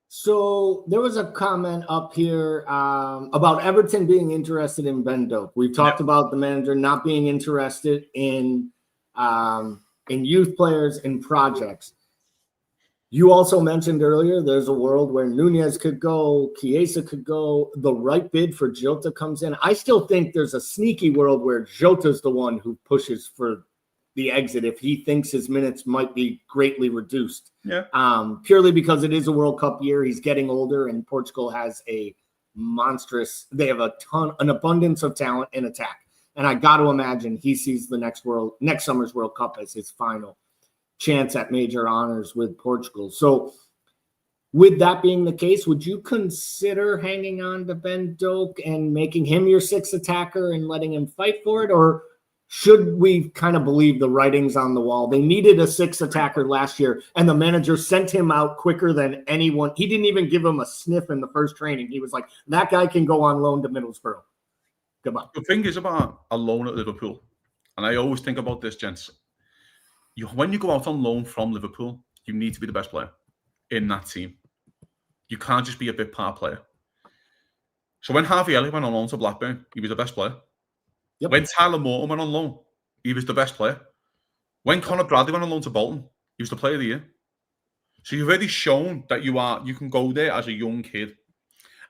So there was a comment up here about Everton being interested in Ben Doak. We've talked about the manager not being interested in youth players and projects. You also mentioned earlier there's a world where Nunez could go, Chiesa could go, the right bid for Jota comes in. I still think there's a sneaky world where Jota's the one who pushes for the exit if he thinks his minutes might be greatly reduced. Yeah. Purely because it is a World Cup year. He's getting older, and Portugal has they have an abundance of talent in attack. And I got to imagine he sees the next summer's World Cup as his final chance at major honors with Portugal. So with that being the case, would you consider hanging on to Ben Doak and making him your sixth attacker and letting him fight for it? Or should we kind of believe the writings on the wall? They needed a sixth attacker last year, and the manager sent him out quicker than anyone. He didn't even give him a sniff in the first training. He was like, that guy can go on loan to Middlesbrough. Goodbye. The thing is about a loan at Liverpool, and I always think about this, gents. When you go out on loan from Liverpool, you need to be the best player in that team. You can't just be a bit part player. So when Harvey Elliott went on loan to Blackburn, he was the best player. Yep. When Tyler Morton went on loan, he was the best player. When Conor Bradley went on loan to Bolton, he was the player of the year. So you've already shown that you can go there as a young kid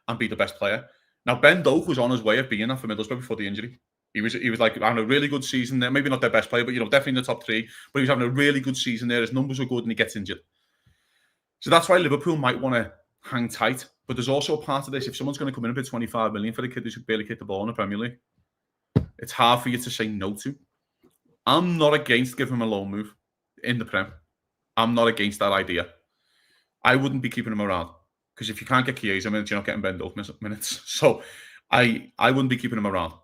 and be the best player. Now, Ben Doak was on his way of being that for Middlesbrough before the injury. He was like having a really good season there. Maybe not their best player, but definitely in the top 3. But he was having a really good season there. His numbers were good and he gets injured. So that's why Liverpool might want to hang tight. But there's also a part of this. If someone's going to come in and pay 25 million for the kid who's barely kicked the ball in the Premier League, it's hard for you to say no to. I'm not against giving him a loan move in the Prem. I'm not against that idea. I wouldn't be keeping him around because if you can't get Chiesa minutes, you're not getting Ben Doak minutes. So I wouldn't be keeping him around.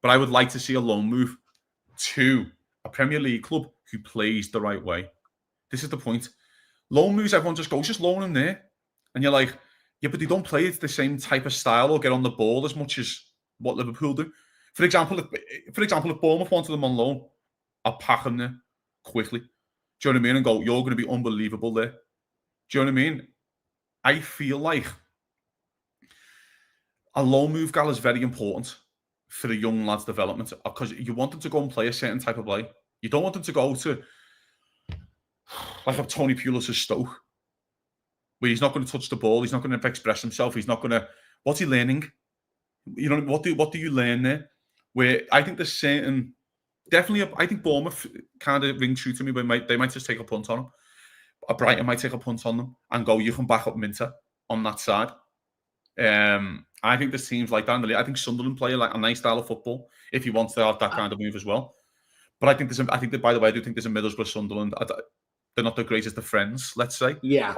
But I would like to see a loan move to a Premier League club who plays the right way. This is the point. Loan moves, everyone just goes, just loan him there. And you're like, yeah, but they don't play it the same type of style or get on the ball as much as what Liverpool do. For example, if Bournemouth wanted them on loan, I'll pack them there quickly. Do you know what I mean? And go, you're going to be unbelievable there. Do you know what I mean? I feel like a loan move, Gal, is very important for the young lad's development because you want them to go and play a certain type of play. You don't want them to go to like a Tony Pulis' Stoke, where he's not going to touch the ball, he's not going to express himself, he's not going to. What's he learning? You know, what do you learn there? Where I think there's certain, definitely, I think Bournemouth kind of ring true to me, but they might just take a punt on him. A Brighton might take a punt on them and go, you can back up Minter on that side. I think there's teams like that. I think Sunderland play like a nice style of football if he wants to have that kind of move as well. But I think by the way, I do think there's a Middlesbrough, Sunderland. They're not the greatest of friends, let's say. Yeah.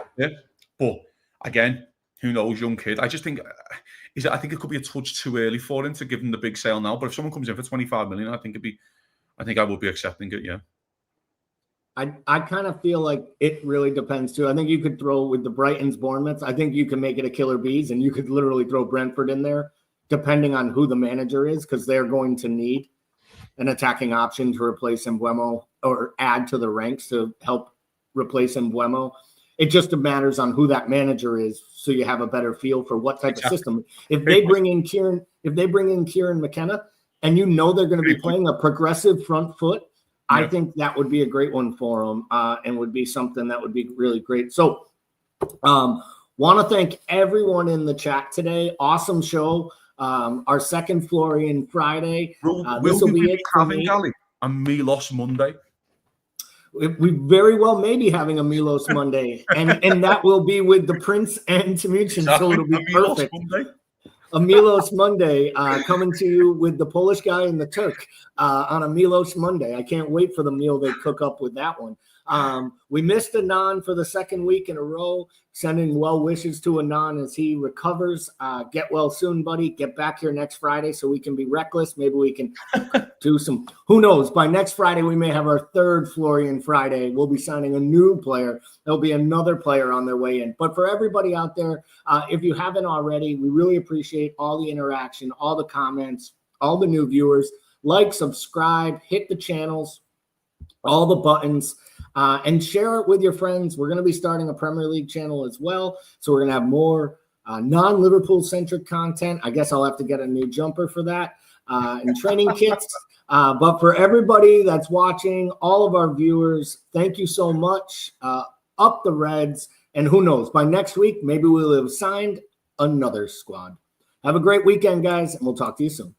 But again, who knows, young kid. I just think I think it could be a touch too early for him to give him the big sale now. But if someone comes in for 25 million, I think I would be accepting it. Yeah. I kind of feel like it really depends too. I think you could throw with the Brightons, Bournemouths. I think you can make it a killer bees, and you could literally throw Brentford in there, depending on who the manager is, because they're going to need an attacking option to replace Mbeumo or add to the ranks to help replace Mbeumo. It just matters on who that manager is, so you have a better feel for what type of system. If they bring in Kieran McKenna, and you know they're going to be playing a progressive front foot, I think that would be a great one for them, and would be something that would be really great. So, want to thank everyone in the chat today. Awesome show. Our second Florian Friday. This will be it for me. A Milos Monday. We very well may be having a Milos Monday, and that will be with the Prince and Timuchin, so it'll be perfect. A Milos Monday coming to you with the Polish guy and the Turk on a Milos Monday. I can't wait for the meal they cook up with that one. We missed Anan for the second week in a row. Sending well wishes to Anan as he recovers. Get well soon, buddy. Get back here next Friday so we can be reckless. Maybe we can do some, who knows, by next Friday we may have our third Florian Friday. We'll be signing a new player. There'll be another player on their way in. But for everybody out there, if you haven't already, we really appreciate all the interaction, all the comments, all the new viewers. Like, subscribe, hit the channels, all the buttons. And share it with your friends. We're going to be starting a Premier League channel as well. So we're going to have more non-Liverpool centric content. I guess I'll have to get a new jumper for that and training kits. But for everybody that's watching, all of our viewers, thank you so much. Up the Reds. And who knows, by next week, maybe we'll have signed another squad. Have a great weekend, guys, and we'll talk to you soon.